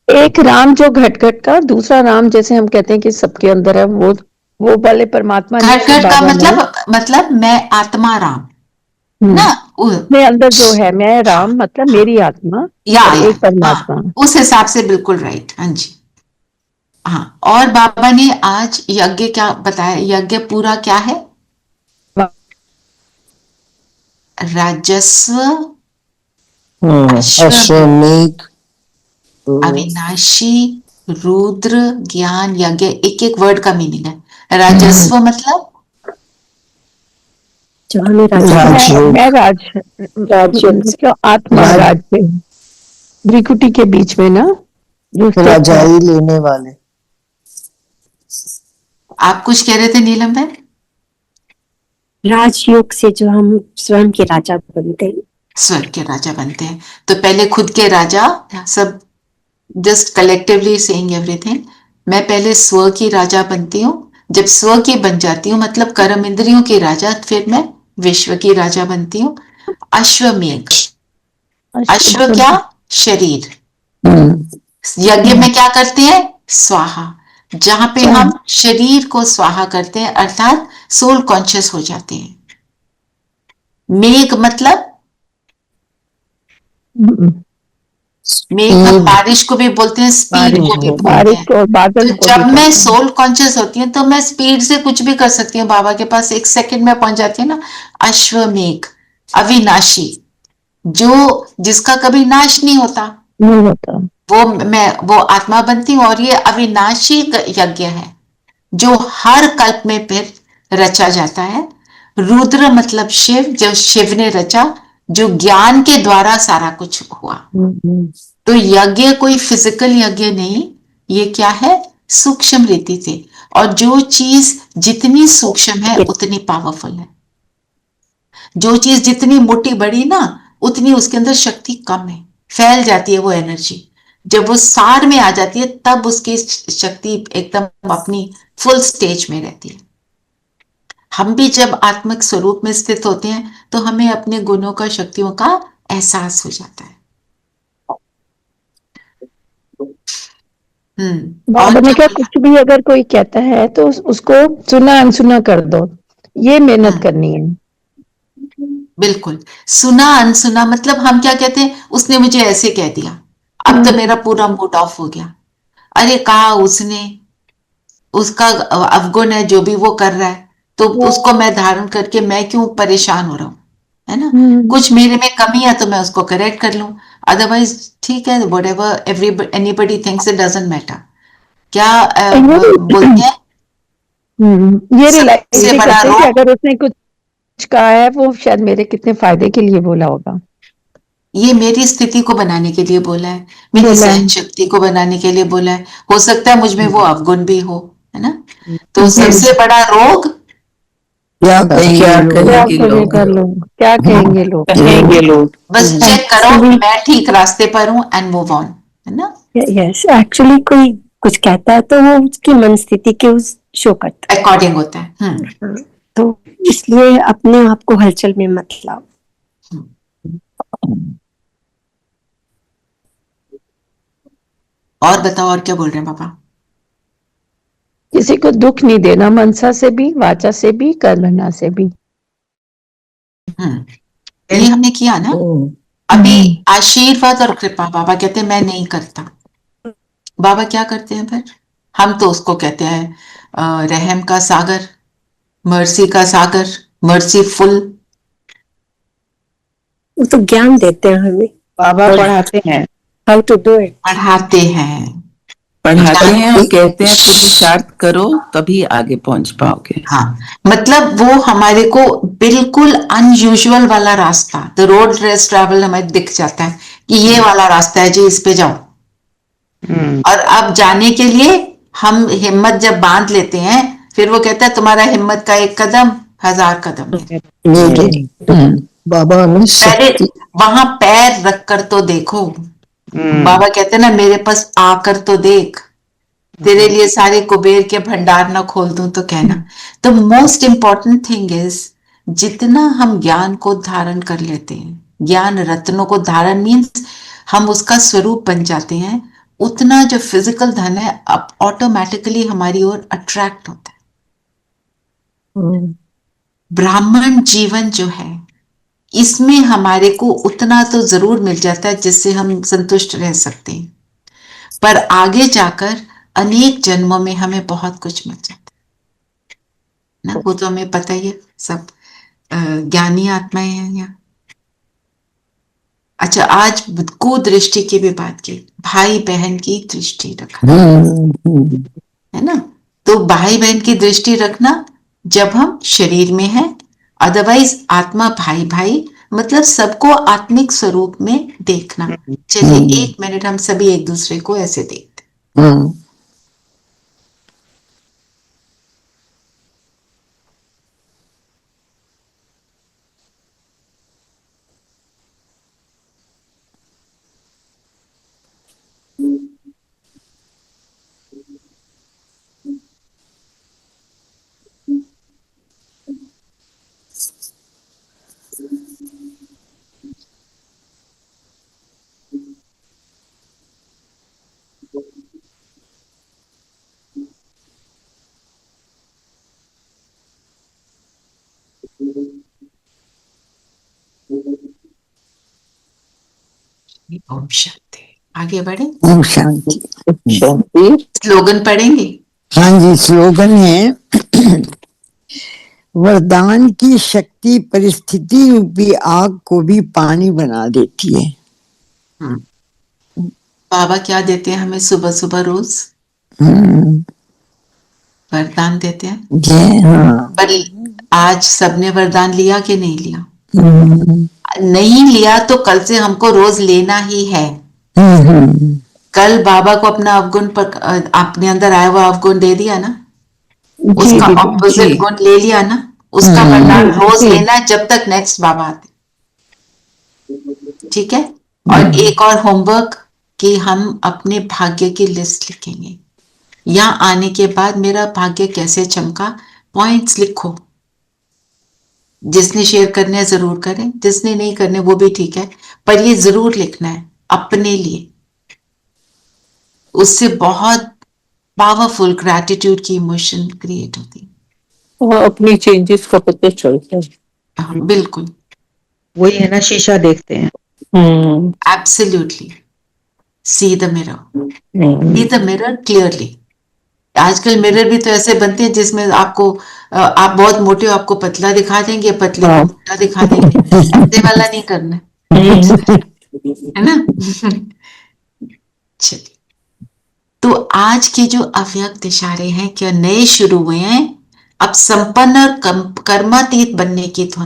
एक राम जो घट का, दूसरा राम जैसे हम कहते हैं कि सबके अंदर है, वो वाले परमात्मा घट का मतलब मैं आत्मा राम ना, मैं अंदर जो है, मैं राम मतलब मेरी आत्मा, या एक परमात्मा। उस हिसाब से बिल्कुल राइट। हाँ जी। हाँ, और बाबा ने आज यज्ञ क्या बताया, यज्ञ पूरा क्या है? राजस्व, अश्वमेध, अविनाशी, रुद्र, ज्ञान, यज्ञ, एक एक वर्ड का मीनिंग है। राजस्व मतलब जो हमें मतलब आत्मा राज्य, भ्रिकुटी के बीच में ना जो राजाई लेने वाले। आप कुछ कह रहे थे नीलम बहन? राजयोग से जो हम स्वयं के राजा बनते हैं, स्वर्ग के राजा बनते हैं। तो पहले खुद के राजा, सब जस्ट कलेक्टिवली सेइंग एवरीथिंग। मैं पहले स्व की राजा बनती हूँ, जब स्व की बन जाती हूँ मतलब कर्म इंद्रियों की राजा, फिर मैं विश्व की राजा बनती हूँ। अश्वमेघ, अश्व क्या? शरीर। यज्ञ में क्या करते हैं? स्वाहा, जहां पे हम शरीर को स्वाहा करते हैं अर्थात सोल कॉन्शियस हो जाते हैं। मेघ मतलब मेघ हम बारिश को भी बोलते हैं, स्पीड को भी बोलते हैं। तो जब मैं सोल कॉन्शियस होती हूँ तो मैं स्पीड से कुछ भी कर सकती हूँ, बाबा के पास 1 सेकंड में पहुंच जाती हूँ ना। अश्वमेघ, अविनाशी, जो जिसका कभी नाश नहीं होता, वो आत्मा बनती हूँ। और ये अविनाशी यज्ञ है जो हर कल्प में फिर रचा जाता है। रुद्र मतलब शिव, जो शिव ने रचा, जो ज्ञान के द्वारा सारा कुछ हुआ। तो यज्ञ कोई फिजिकल यज्ञ नहीं, ये क्या है? सूक्ष्म रीति से। और जो चीज जितनी सूक्ष्म है उतनी पावरफुल है। जो चीज जितनी मोटी बड़ी ना, उतनी उसके अंदर शक्ति कम है, फैल जाती है वो एनर्जी। जब वो सार में आ जाती है तब उसकी शक्ति एकदम अपनी फुल स्टेज में रहती है। हम भी जब आत्मिक स्वरूप में स्थित होते हैं तो हमें अपने गुणों का, शक्तियों का एहसास हो जाता है। बाबा ने क्या, कुछ भी अगर कोई कहता है तो उसको सुना अनसुना कर दो, ये मेहनत करनी है। बिल्कुल, सुना अनसुना मतलब हम क्या कहते हैं, उसने मुझे ऐसे कह दिया, अब तो मेरा पूरा मूड ऑफ हो गया। अरे कहा उसने, उसका अवगुण है जो भी वो कर रहा है, तो उसको मैं धारण करके मैं क्यों परेशान हो रहा हूं, है ना? कुछ मेरे में कमी है तो मैं उसको करेक्ट कर लूं, अदरवाइज ठीक है, whatever anybody thinks, it doesn't matter. क्या बोलते हैं, ये रियलाइज सबसे बड़ा करते हैं रोग, कि अगर उसने कुछ कहा है वो शायद मेरे कितने फायदे के लिए बोला होगा। ये मेरी स्थिति को बनाने के लिए बोला है, मेरी सहन शक्ति को बनाने के लिए बोला है। हो सकता है मुझ में वो अवगुण भी हो, है ना? तो सबसे बड़ा रोग क्या कहेंगे लोग, बस चेक करो मैं ठीक रास्ते पर हूँ एंड मूव ऑन, है ना? यस, एक्चुअली कोई कुछ कहता है तो वो उसकी मन स्थिति के उस शो करता है, अकॉर्डिंग होता है। तो इसलिए अपने आप को हलचल में मत लाओ। और बताओ, और क्या बोल रहे हैं पापा? किसी को दुख नहीं देना, मनसा से भी, वाचा से भी, कर्मणा से भी। ये हमने किया ना अभी। आशीर्वाद और कृपा, बाबा कहते हैं मैं नहीं करता। बाबा क्या करते हैं फिर? हम तो उसको कहते हैं रहम का सागर, मर्सी का सागर, मर्सीफुल। वो तो ज्ञान देते हैं हमें, बाबा पढ़ाते हैं, हाउ टू डू इट, पढ़ाते हैं और कहते हैं पुरुषार्थ करो तभी आगे पहुंच पाओगे। हाँ, मतलब वो हमारे को बिल्कुल अनयूजुअल वाला रास्ता, द रोड लेस ट्रैवल हमें दिख जाता है कि ये वाला रास्ता है जी, इस पे जाओ। और अब जाने के लिए हम हिम्मत जब बांध लेते हैं, फिर वो कहता है तुम्हारा हिम्मत का 1 कदम 1000 कदम है। बाबा पहले वहां पैर रख कर तो देखो। बाबा कहते हैं ना, मेरे पास आकर तो देख, तेरे लिए सारे कुबेर के भंडार ना खोल दूं तो कहना। तो मोस्ट इंपॉर्टेंट थिंग इज, जितना हम ज्ञान को धारण कर लेते हैं, ज्ञान रत्नों को धारण मीन्स हम उसका स्वरूप बन जाते हैं, उतना जो फिजिकल धन है अब ऑटोमेटिकली हमारी ओर अट्रैक्ट होता है। ब्राह्मण जीवन जो है, इसमें हमारे को उतना तो जरूर मिल जाता है जिससे हम संतुष्ट रह सकते हैं, पर आगे जाकर अनेक जन्मों में हमें बहुत कुछ मिल जाता है ना, वो तो हमें पता ही है, सब ज्ञानी आत्माएं हैं यहाँ। अच्छा, आज कुदृष्टि की भी बात की, भाई बहन की दृष्टि रखना, है ना। तो भाई बहन की दृष्टि रखना जब हम शरीर में हैं, अदरवाइज आत्मा भाई भाई, मतलब सबको आत्मिक स्वरूप में देखना। चलिए 1 मिनट हम सभी एक दूसरे को ऐसे देखते हैं। ओम शांति। आगे बढ़े। ओम शांति। स्लोगन पढ़ेंगे। हाँ जी, स्लोगन है वरदान की शक्ति परिस्थिति रूपी आग को भी पानी बना देती है। बाबा क्या देते हैं हमें सुबह सुबह रोज? वरदान देते हैं। हाँ। पर आज सबने वरदान लिया कि नहीं लिया? नहीं लिया तो कल से हमको रोज लेना ही है। कल बाबा को अपना अवगुण अपने अंदर आया हुआ अवगुण दे दिया ना, उसका ऑपोजिट गुण ले लिया ना, उसका वरदान रोज लेना जब तक नेक्स्ट बाबा आते। ठीक है। और एक और होमवर्क कि हम अपने भाग्य की लिस्ट लिखेंगे। यहाँ आने के बाद मेरा भाग्य कैसे चमका, पॉइंट्स लिखो। जिसने शेयर करने हैं जरूर करें, जिसने नहीं करने वो भी ठीक है, पर ये जरूर लिखना है अपने लिए। उससे बहुत पावरफुल ग्रैटिट्यूड की इमोशन क्रिएट होती है। वो अपनी चेंजेस का पता चलता है। हाँ, बिल्कुल वही है ना, शीशा देखते हैं। Absolutely. See the mirror clearly. आजकल मिरर भी तो ऐसे बनते हैं जिसमें आपको आप बहुत मोटे हो आपको पतला दिखा देंगे, पतले को मोटा दिखा देंगे। ऐसे वाला नहीं करना है ना। चलिए, तो आज के जो अव्यक्त इशारे हैं क्या नए शुरू हुए हैं। अब संपन्न और कर्मातीत बनने की धुन,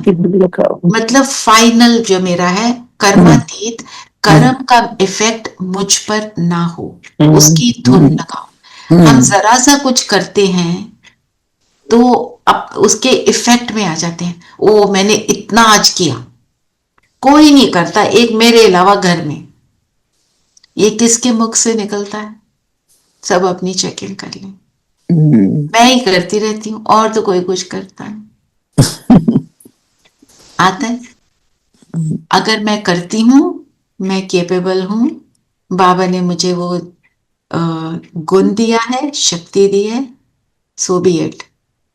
मतलब फाइनल जो मेरा है कर्मातीत, कर्म का इफेक्ट मुझ पर ना हो, उसकी धुन लगाओ। हम जरा सा कुछ करते हैं तो अब उसके इफेक्ट में आ जाते हैं। ओ मैंने इतना आज किया, कोई नहीं करता एक मेरे अलावा घर में। ये किसके मुख से निकलता है? सब अपनी चेकिंग कर लें। मैं ही करती रहती हूँ और तो कोई कुछ करता नहीं। आता है। अगर मैं करती हूँ, मैं केपेबल हूँ, बाबा ने मुझे वो गुण दिया है, शक्ति दी है, सो बी इट।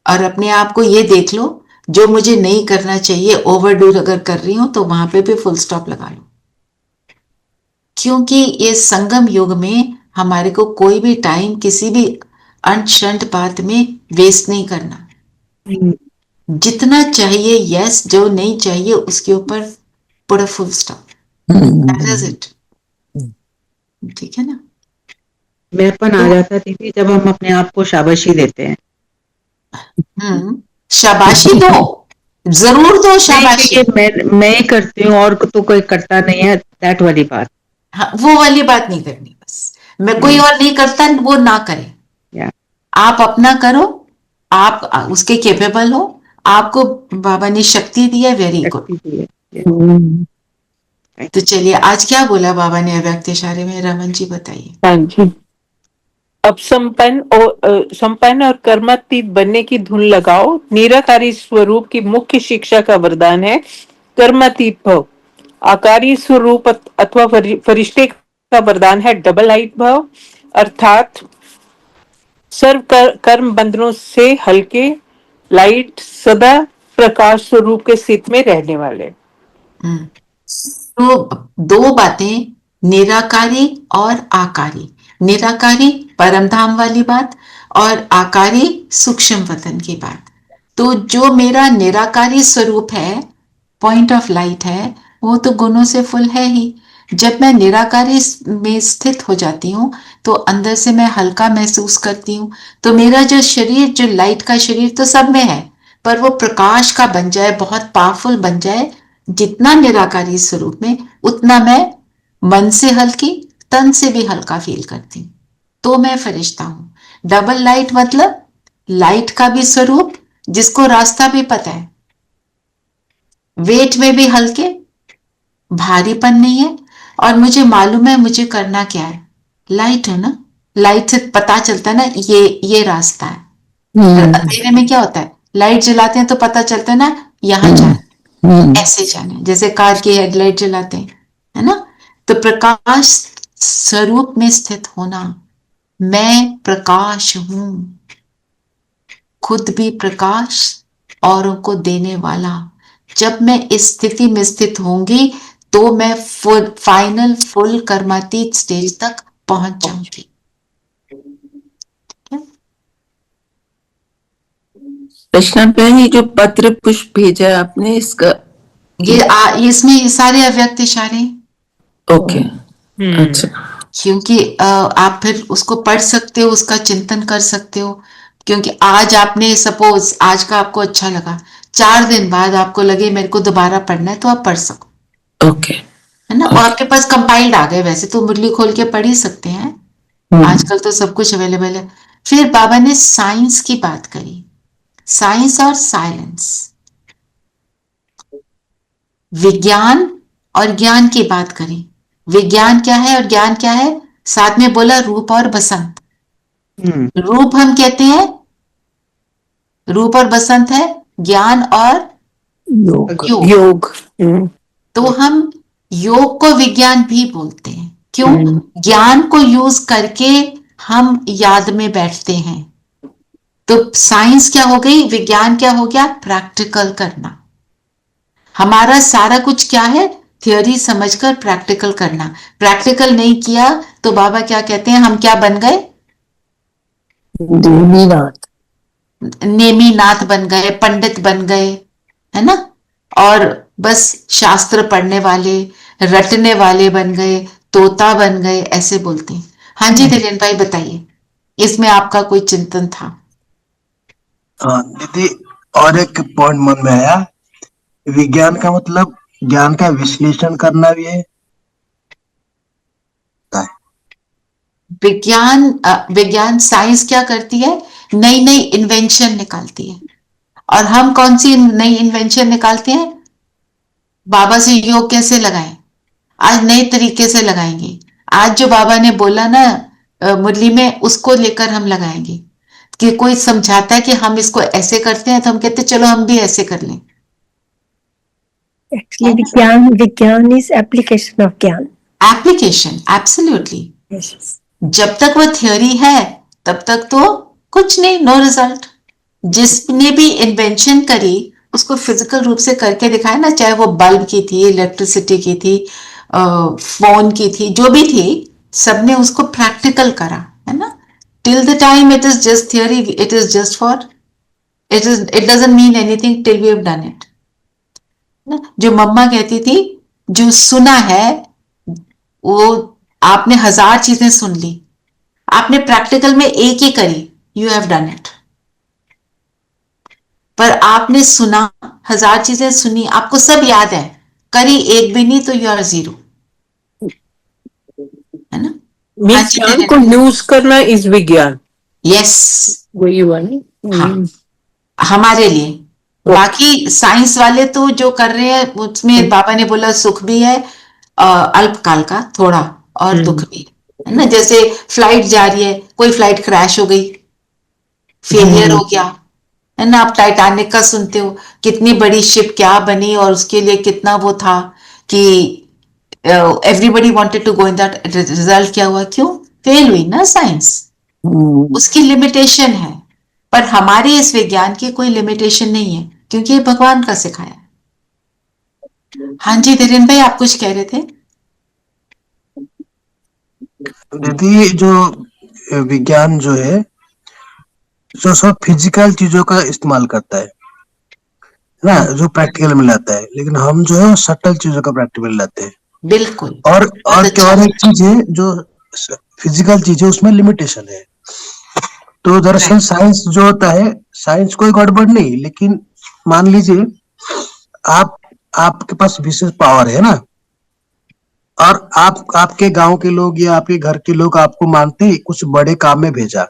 और अपने आप को ये देख लो, जो मुझे नहीं करना चाहिए ओवरडू अगर कर रही हूं तो वहां पे भी फुल स्टॉप लगा लो। क्योंकि ये संगम युग में हमारे को कोई भी टाइम किसी भी अनशंट बात में वेस्ट नहीं करना। जितना चाहिए यस, जो नहीं चाहिए उसके ऊपर put a full stop. That is it. ठीक है ना। मेरेपन आ जाता दीदी जब हम अपने आप को शाबाशी देते हैं। शाबाशी दो, जरूर दो शाबाशी। मैं ही करती हूँ और तो कोई करता नहीं है, दैट वाली बात। हाँ, वो वाली बात नहीं करनी। बस मैं कोई और नहीं करता, वो ना करे। आप अपना करो, आप उसके केपेबल हो, आपको बाबा ने शक्ति दी है, वेरी गुड। तो चलिए आज क्या बोला बाबा ने अव्यक्त इशारे में, रमन जी बताइए। हाँ जी। अब संपन्न और कर्मातीत बनने की धुन लगाओ। निराकारी स्वरूप की मुख्य शिक्षा का वरदान है कर्मातीत भव। आकारी स्वरूप अथवा फरिश्ते का वरदान है डबल हाइट भव, अर्थात सर्व कर्म बंधनों से हल्के, लाइट, सदा प्रकाश स्वरूप के स्थिति में रहने वाले। तो दो बातें, निराकारी और आकारी। निराकारी परम धाम वाली बात और आकारी सूक्ष्म वतन की बात। तो जो मेरा निराकारी स्वरूप है, पॉइंट ऑफ लाइट है, वो तो गुणों से फुल है ही। जब मैं निराकारी में स्थित हो जाती हूँ तो अंदर से मैं हल्का महसूस करती हूँ। तो मेरा जो शरीर, जो लाइट का शरीर तो सब में है, पर वो प्रकाश का बन जाए, बहुत पावरफुल बन जाए जितना निराकारी स्वरूप में, उतना मैं मन से हल्की, तन से भी हल्का फील करती हूँ, तो मैं फरिश्ता हूँ। डबल लाइट मतलब लाइट का भी स्वरूप जिसको रास्ता भी पता है, वेट में भी हल्के, भारीपन नहीं है, और मुझे मालूम है मुझे करना क्या है। लाइट है ना, लाइट से पता चलता है ना ये रास्ता है। और अंधेरे में क्या होता है, लाइट जलाते हैं तो पता चलता है ना यहाँ जाना है, ऐसे जाना है, जैसे कार की हेडलाइट जलाते हैं, है ना। तो प्रकाश स्वरूप में स्थित होना, मैं प्रकाश हूं, खुद भी प्रकाश, औरों को देने वाला। जब मैं इस स्थिति में स्थित होंगी तो मैं फाइनल फुल कर्मातीत स्टेज तक पहुंच जाऊंगी। रचना बहन, ये जो पत्र पुष्प भेजा है आपने, इसका इसमें ये सारे अव्यक्त इशारे। ओके, अच्छा। क्योंकि आप फिर उसको पढ़ सकते हो, उसका चिंतन कर सकते हो। क्योंकि आज आपने, सपोज आज का आपको अच्छा लगा, 4 दिन बाद आपको लगे मेरे को दोबारा पढ़ना है, तो आप पढ़ सको। ओके, है ना। और आपके पास कंपाइल्ड आ गए, वैसे तो मुरली खोल के पढ़ ही सकते हैं, आजकल तो सब कुछ अवेलेबल है। फिर बाबा ने साइंस की बात करी, साइंस और साइलेंस, विज्ञान और ज्ञान की बात करी। विज्ञान क्या है और ज्ञान क्या है, साथ में बोला रूप और बसंत। रूप हम कहते हैं, रूप और बसंत है, ज्ञान और योग। तो हम योग को विज्ञान भी बोलते हैं। क्यों? ज्ञान को यूज करके हम याद में बैठते हैं। तो साइंस क्या हो गई, विज्ञान क्या हो गया, प्रैक्टिकल करना। हमारा सारा कुछ क्या है, थियोरी समझकर प्रैक्टिकल करना। प्रैक्टिकल नहीं किया तो बाबा क्या कहते हैं, हम क्या बन गए, नेमीनाथ बन गए, पंडित बन गए, है ना। और बस शास्त्र पढ़ने वाले, रटने वाले बन गए, तोता बन गए, ऐसे बोलते हैं। हाँ जी धीरेन भाई बताइए, इसमें आपका कोई चिंतन था? हाँ दीदी, और एक पॉइंट मन में आया, विज्ञान का मतलब ज्ञान का विश्लेषण करना भी है। विज्ञान साइंस क्या करती है, नई नई इन्वेंशन निकालती है। और हम कौन सी नई इन्वेंशन निकालते हैं, बाबा से योग कैसे लगाएं, आज नए तरीके से लगाएंगे। आज जो बाबा ने बोला ना मुरली में, उसको लेकर हम लगाएंगे। कि कोई समझाता है कि हम इसको ऐसे करते हैं तो हम कहते चलो हम भी ऐसे कर लें। एक्चुअली विज्ञान इज एप्लीकेशन ऑफ ज्ञान। Application, absolutely. जब तक वो थ्योरी है तब तक तो कुछ नहीं, नो रिजल्ट। जिसने भी इन्वेंशन करी उसको फिजिकल रूप से करके दिखाया ना, चाहे वो बल्ब की थी, इलेक्ट्रिसिटी की थी, फोन की थी, जो भी थी, सबने उसको प्रैक्टिकल करा, है ना। Till the time it is just theory, it is just for, it doesn't mean anything till we have done it. जो मम्मा कहती थी, जो सुना है वो आपने 1000 चीजें सुन ली, आपने प्रैक्टिकल में एक ही करी, यू हैव डन इट। पर आपने सुना, 1000 चीजें सुनी, आपको सब याद है, करी एक भी नहीं, तो यू आर 0, है ना। ज्ञान को यूज करना इज विज्ञान। यस, वही हुआ नहीं। हाँ, हमारे लिए। बाकी साइंस वाले तो जो कर रहे हैं उसमें बाबा ने बोला सुख भी है, अल्पकाल का थोड़ा, और दुख भी, है ना। जैसे फ्लाइट जा रही है, कोई फ्लाइट क्रैश हो गई, फेलियर हो गया, है ना। आप टाइटैनिक का सुनते हो, कितनी बड़ी शिप क्या बनी और उसके लिए कितना वो था कि everybody wanted to go in that, result क्या हुआ, क्यों फेल हुई ना साइंस। उसकी लिमिटेशन है, पर हमारे इस विज्ञान की कोई लिमिटेशन नहीं है, क्योंकि ये भगवान का सिखाया है। हाँ जी धीरेन भाई, आप कुछ कह रहे थे? दीदी जो विज्ञान जो है जो सब फिजिकल चीजों का इस्तेमाल करता है ना, जो प्रैक्टिकल में लाता है, लेकिन हम जो है सटल चीजों का प्रैक्टिकल लाते हैं। बिल्कुल, और बहुत क्या, अच्छा। और एक चीज है जो फिजिकल चीज है उसमें लिमिटेशन है। तो दरअसल साइंस जो होता है, साइंस कोई गड़बड़ नहीं, लेकिन मान लीजिए आप आपके पास विशेष पावर है ना, और आप आपके गांव के लोग या आपके घर के लोग आपको मानते ही कुछ बड़े काम में भेजा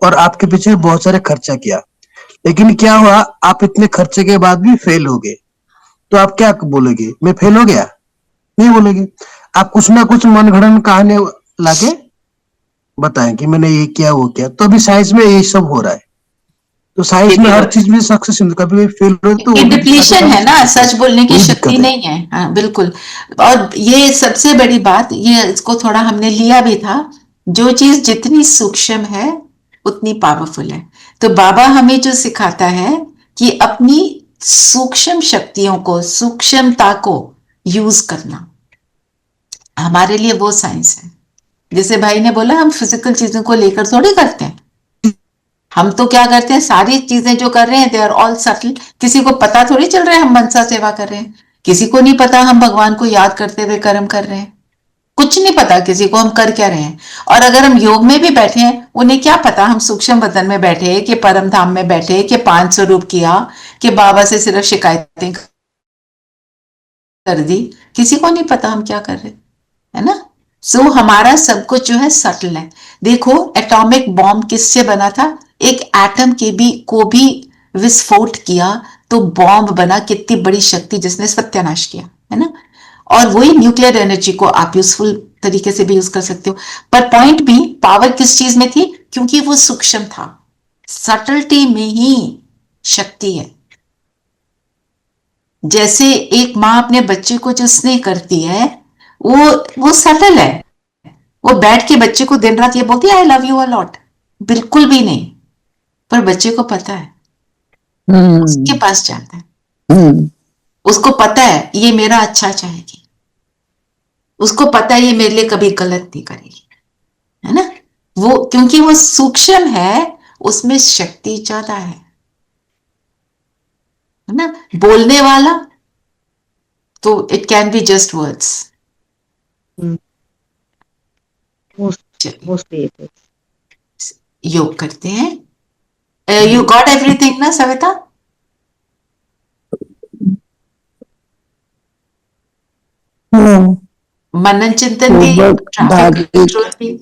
और आपके पीछे बहुत सारे खर्चा किया, लेकिन क्या हुआ, आप इतने खर्चे के बाद भी फेल हो गए, तो आप क्या बोलोगे, मैं फेल हो गया? नहीं बोलोगे। आप कुछ ना कुछ मनगढ़ंत कहानी लाके बताएं कि मैंने ये किया वो किया। तो अभी साइंस में यही सब हो रहा है। तो साइंस में हर चीज में सक्सेस, कभी फेल हो तो वो भी डिप्लीशन है ना, सच बोलने की वही शक्ति दिक्कत है। नहीं है। हाँ, बिल्कुल। और ये सबसे बड़ी बात, ये इसको थोड़ा हमने लिया भी था, जो चीज जितनी सूक्ष्म है उतनी पावरफुल है। तो बाबा हमें जो सिखाता है कि अपनी सूक्ष्म शक्तियों को, सूक्ष्मता को यूज करना, हमारे लिए वो साइंस है। जैसे भाई ने बोला, हम फिजिकल चीजों को लेकर थोड़ी करते हैं। हम तो क्या करते हैं, सारी चीजें जो कर रहे हैं दे आर ऑल सटल। किसी को पता थोड़ी चल रहा है हम मनसा सेवा कर रहे हैं, किसी को नहीं पता हम भगवान को याद करते हुए कर्म कर रहे हैं, कुछ नहीं पता किसी को हम कर क्या रहे हैं। और अगर हम योग में भी बैठे हैं, उन्हें क्या पता हम सूक्ष्म वतन में बैठे, कि परम धाम में बैठे, कि 5 स्वरूप किया, कि बाबा से सिर्फ शिकायतें कर दी, किसी को नहीं पता हम क्या कर रहे, है ना। सो हमारा सब कुछ जो है सटल है। देखो एटॉमिक बॉम्ब किससे बना था, एक एटम के भी को भी विस्फोट किया तो बॉम्ब बना, कितनी बड़ी शक्ति जिसने सत्यानाश किया, है ना। और वही न्यूक्लियर एनर्जी को आप यूजफुल तरीके से भी यूज कर सकते हो। पर पॉइंट भी, पावर किस चीज में थी, क्योंकि वो सूक्ष्म था। सटलिटी में ही शक्ति है। जैसे एक माँ अपने बच्चे को जो स्नेह करती है, वो सटल है। वो बैठ के बच्चे को दिन रात ये बोलती है I love you a lot, बिल्कुल भी नहीं। पर बच्चे को पता है, उसके पास जाता है, उसको पता है ये मेरा अच्छा चाहेगी, उसको पता है ये मेरे लिए कभी गलत नहीं करेगी, है ना। वो क्योंकि वो सूक्ष्म है, उसमें शक्ति ज्यादा है ना। बोलने वाला तो it can be just words. Mostly it is. योग करते हैं। यू गॉट एवरीथिंग ना सविता? मनन चिंतन भी, ट्रैफिक कंट्रोल भी,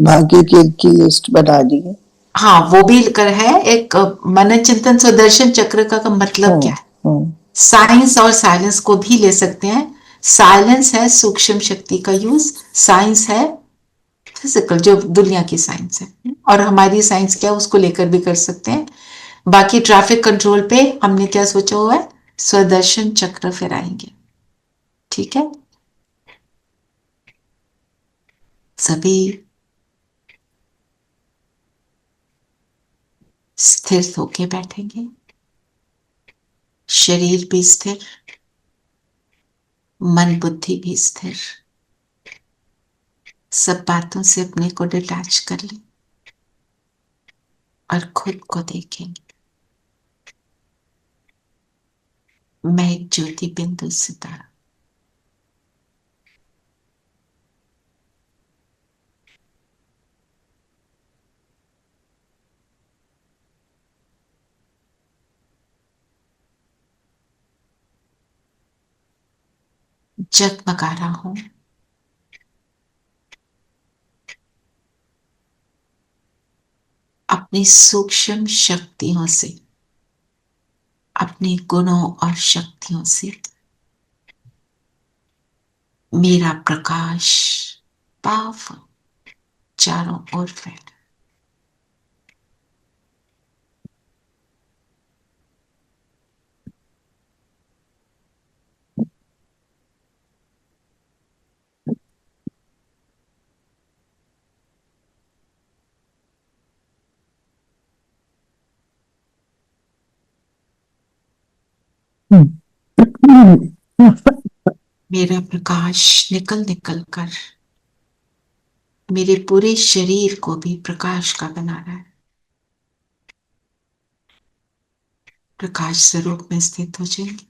बाकी की लिस्ट बता दी है। हाँ वो भी कर है। एक मनन चिंतन सुदर्शन चक्र का मतलब क्या है, साइंस और साइलेंस को भी ले सकते हैं। साइलेंस है सूक्ष्म शक्ति का यूज, साइंस है फिजिकल जो दुनिया की साइंस है, और हमारी साइंस क्या उसको लेकर भी कर सकते हैं। बाकी ट्रैफिक कंट्रोल पे हमने क्या सोचा हुआ है, स्वदर्शन चक्र फिराएंगे। ठीक है, सभी स्थिर होके बैठेंगे, शरीर भी स्थिर, मन बुद्धि भी स्थिर। सब बातों से अपने को डिटैच कर लें और खुद को देखेंगे। मैं एक ज्योति बिंदु सितारा, जगमगा रहा हूं। अपनी सूक्ष्म शक्तियों से, अपने गुणों और शक्तियों से मेरा प्रकाश पावरफुल चारों ओर फैल। मेरा प्रकाश निकल निकल कर मेरे पूरे शरीर को भी प्रकाश का बना रहा है। प्रकाश स्वरूप में स्थित हो जाएंगे।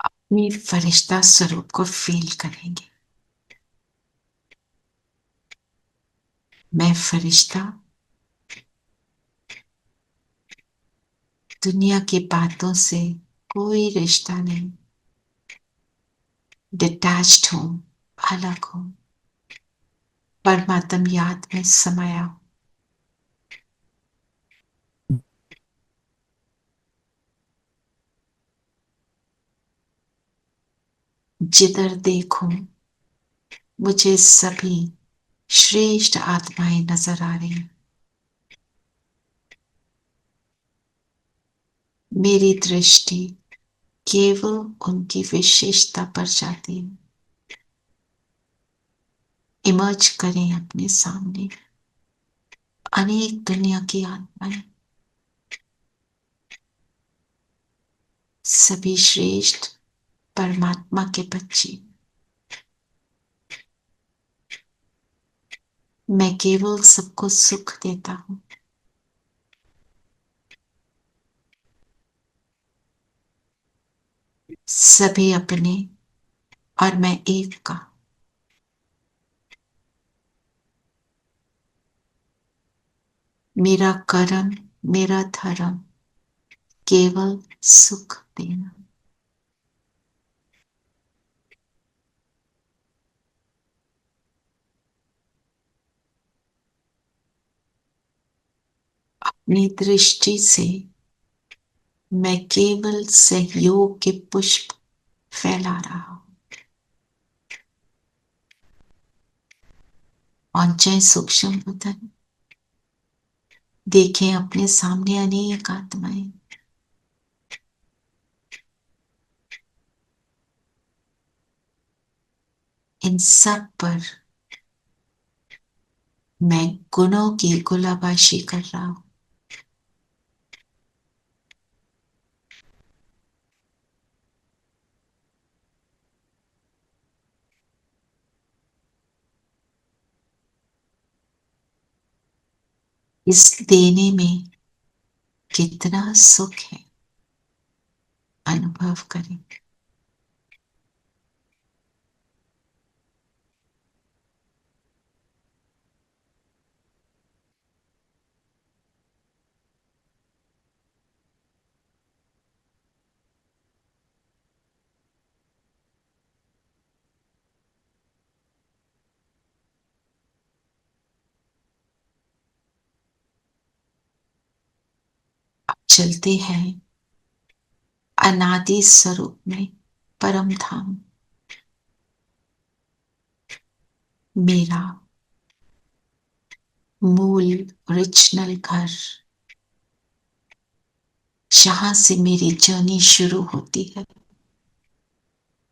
अपनी फरिश्ता स्वरूप को फील करेंगे। मैं फरिश्ता दुनिया की बातों से कोई रिश्ता नहीं, डिटैच्ड हूं, अलग हूं, परमात्म याद में समाया हूं। जिधर देखूं मुझे सभी श्रेष्ठ आत्माएं नजर आ रही हैं। मेरी दृष्टि केवल उनकी विशेषता पर जाती है। इमर्ज करें अपने सामने अनेक दुनिया की आत्माएं, सभी श्रेष्ठ परमात्मा के बच्चे। मैं केवल सबको सुख देता हूं। सभी अपने और मैं एक का। मेरा कर्म, मेरा धर्म केवल सुख देना। अपनी दृष्टि से मैं केवल सहयोग के पुष्प फैला रहा हूं। पहुंचे सूक्ष्म बदन, देखें अपने सामने अनेक आत्माएं। इन सब पर मैं गुणों की गुलाबाशी कर रहा हूं। इस देने में कितना सुख है, अनुभव करें। अब चलते हैं अनादि स्वरूप में, परम धाम। मेरा मूल ओरिजिनल घर, जहां से मेरी जर्नी शुरू होती है।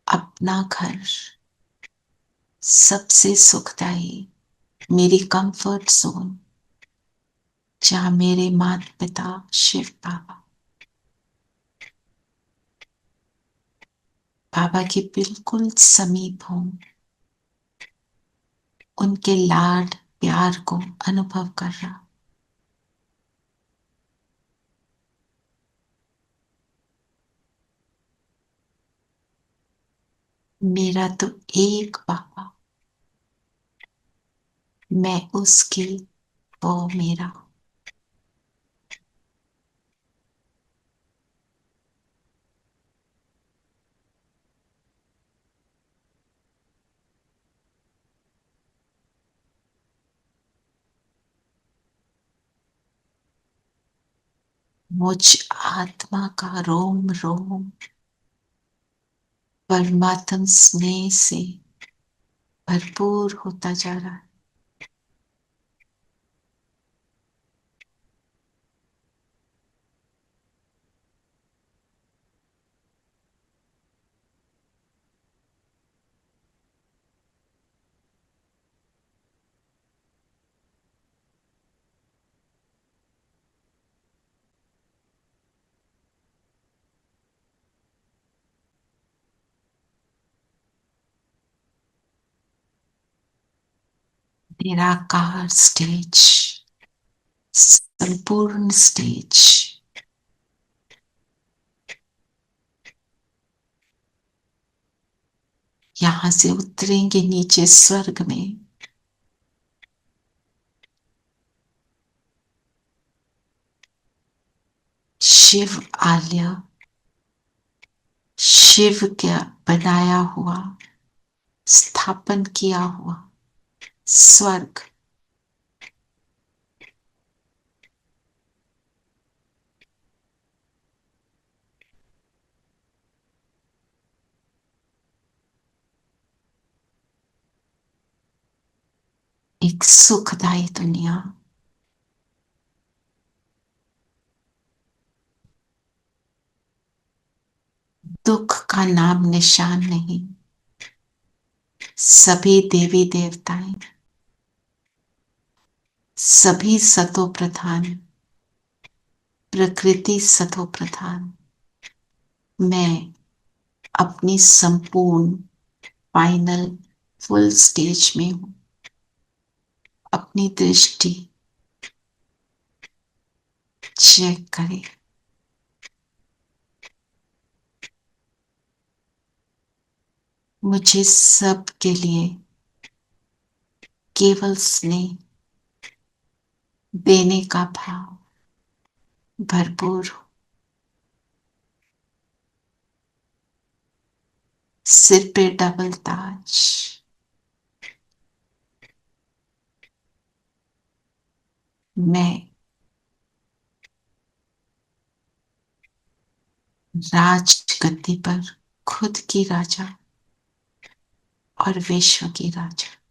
अपना घर सबसे सुखदायी, मेरी कंफर्ट जोन, जहां मेरे माता पिता शिव बाबा, बाबा के बिल्कुल समीप हूं। उनके लाड प्यार को अनुभव कर रहा। मेरा तो एक बाबा, मैं उसकी, वो मेरा। मुझ आत्मा का रोम रोम परमात्म स्नेह से भरपूर होता जा रहा है। निराकार स्टेज, संपूर्ण स्टेज, यहां से उतरेंगे नीचे स्वर्ग में। शिव आलय, शिव का बनाया हुआ, स्थापन किया हुआ स्वर्ग, एक सुखदायी दुनिया, दुख का नाम निशान नहीं। सभी देवी देवताएं, सभी सतो प्रधान, प्रकृति सतो प्रधान, मैं अपनी संपूर्ण फाइनल फुल स्टेज में हूं। अपनी दृष्टि चेक करें। मुझे सब के लिए केवल स्नेह देने का भाव भरपूर हो। सिर पे डबल ताज, मैं राजगद्दी पर खुद की राजा और विश्व की राजा।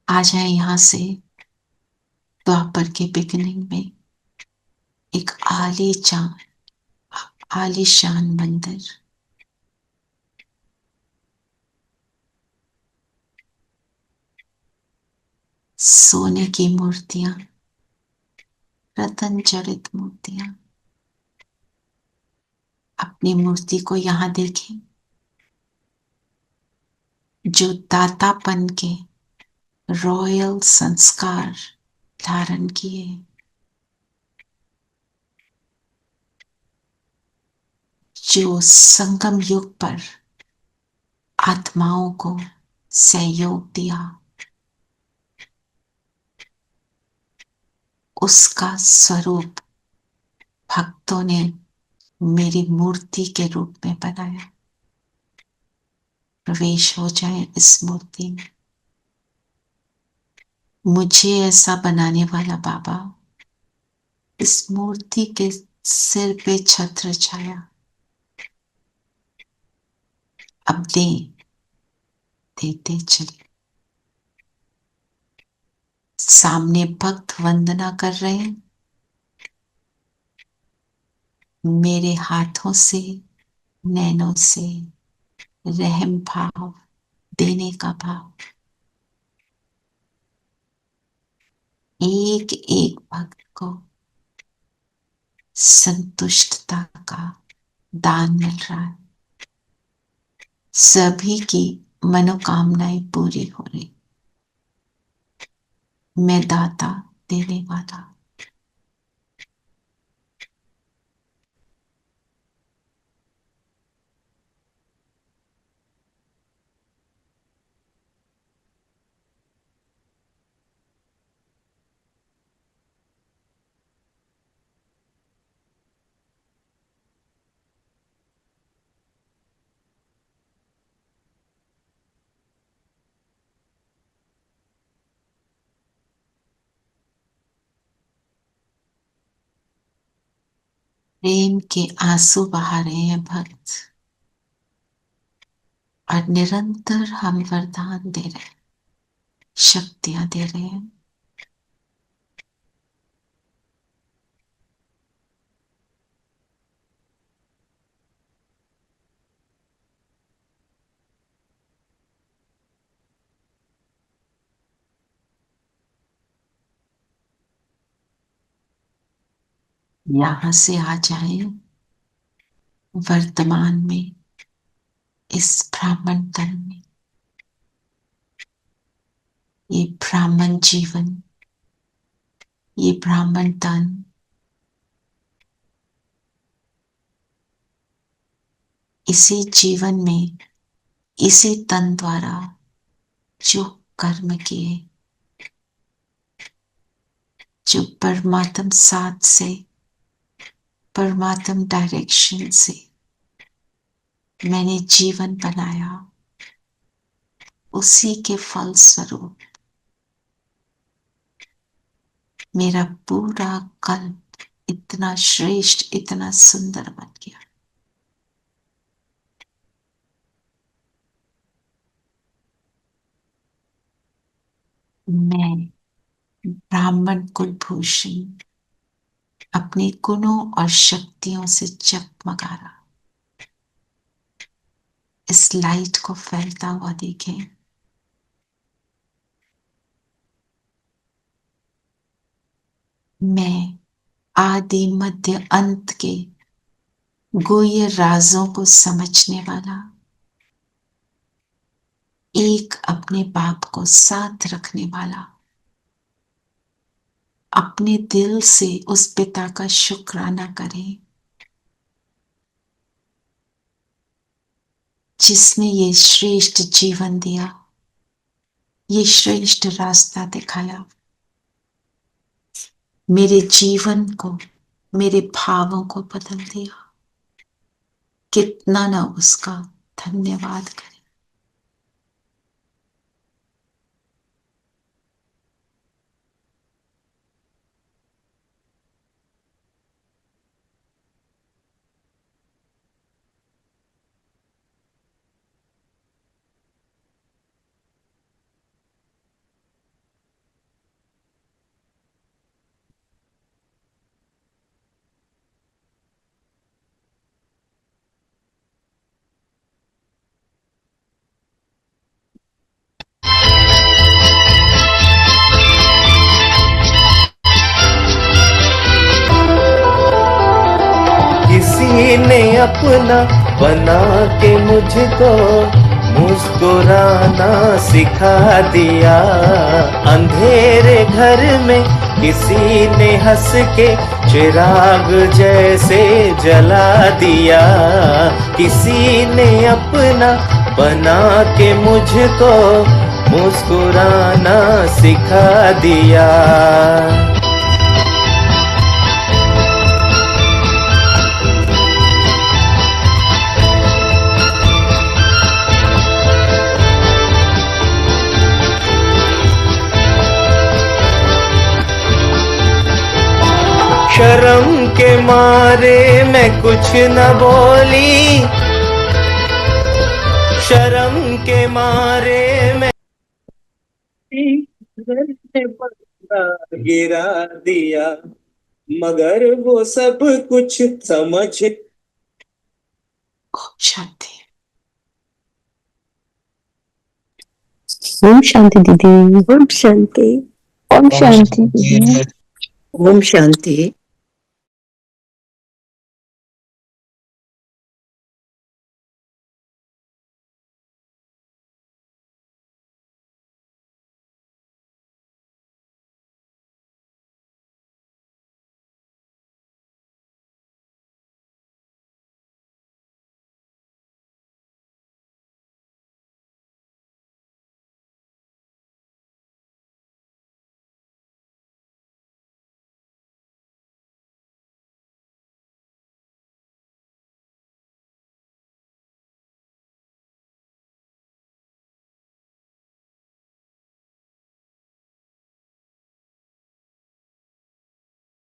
आ जाए यहां से द्वापर के बिगिनिंग में एक आलीशान मंदिर, सोने की मूर्तियां, रतन जड़ित मूर्तियां। अपनी मूर्ति को यहां देखें जो दातापन के रॉयल संस्कार धारण किए, जो संगम युग पर आत्माओं को सहयोग दिया, उसका स्वरूप भक्तों ने मेरी मूर्ति के रूप में बनाया। प्रवेश हो जाए इस मूर्ति में। मुझे ऐसा बनाने वाला बाबा इस मूर्ति के सिर पे छत्र छाया। अब देते चले। सामने भक्त वंदना कर रहे हैं। मेरे हाथों से, नैनों से रहम भाव, देने का भाव, एक एक भक्त को संतुष्टता का दान मिल रहा है। सभी की मनोकामनाएं पूरी हो रही। मैं दाता, देने वाला। प्रेम के आंसू बहा रहे हैं भक्त, और निरंतर हम वरदान दे रहे हैं, शक्तियां दे रहे हैं। यहां से आ जाएं वर्तमान में, इस ब्राह्मण तन में। ये ब्राह्मण जीवन, ये ब्राह्मण तन, इसी जीवन में, इसी तन द्वारा जो कर्म किए, जो परमात्म साथ से, परमात्म डायरेक्शन से मैंने जीवन बनाया, उसी के फल स्वरूप मेरा पूरा कल्प इतना श्रेष्ठ, इतना सुंदर बन गया। मैं ब्राह्मण कुलभूषण अपने गुणों और शक्तियों से जगमगा रहा। इस लाइट को फैलता हुआ देखें। मैं आदि मध्य अंत के गुह्य राजों को समझने वाला, एक अपने बाप को साथ रखने वाला, अपने दिल से उस पिता का शुक्राना करें जिसने ये श्रेष्ठ जीवन दिया, ये श्रेष्ठ रास्ता दिखाया, मेरे जीवन को, मेरे भावों को बदल दिया। कितना ना उसका धन्यवाद करें। किसी ने अपना बना के मुझको मुस्कुराना सिखा दिया। अंधेरे घर में किसी ने हंस के चिराग जैसे जला दिया। किसी ने अपना बना के मुझको मुस्कुराना सिखा दिया। शर्म के मारे मैं कुछ न बोली, शर्म के मारे मैं गिरा दिया, मगर वो सब कुछ समझ। शांति। ओम शांति दीदी। ओम शांति। ओम शांति दीदी। ओम शांति।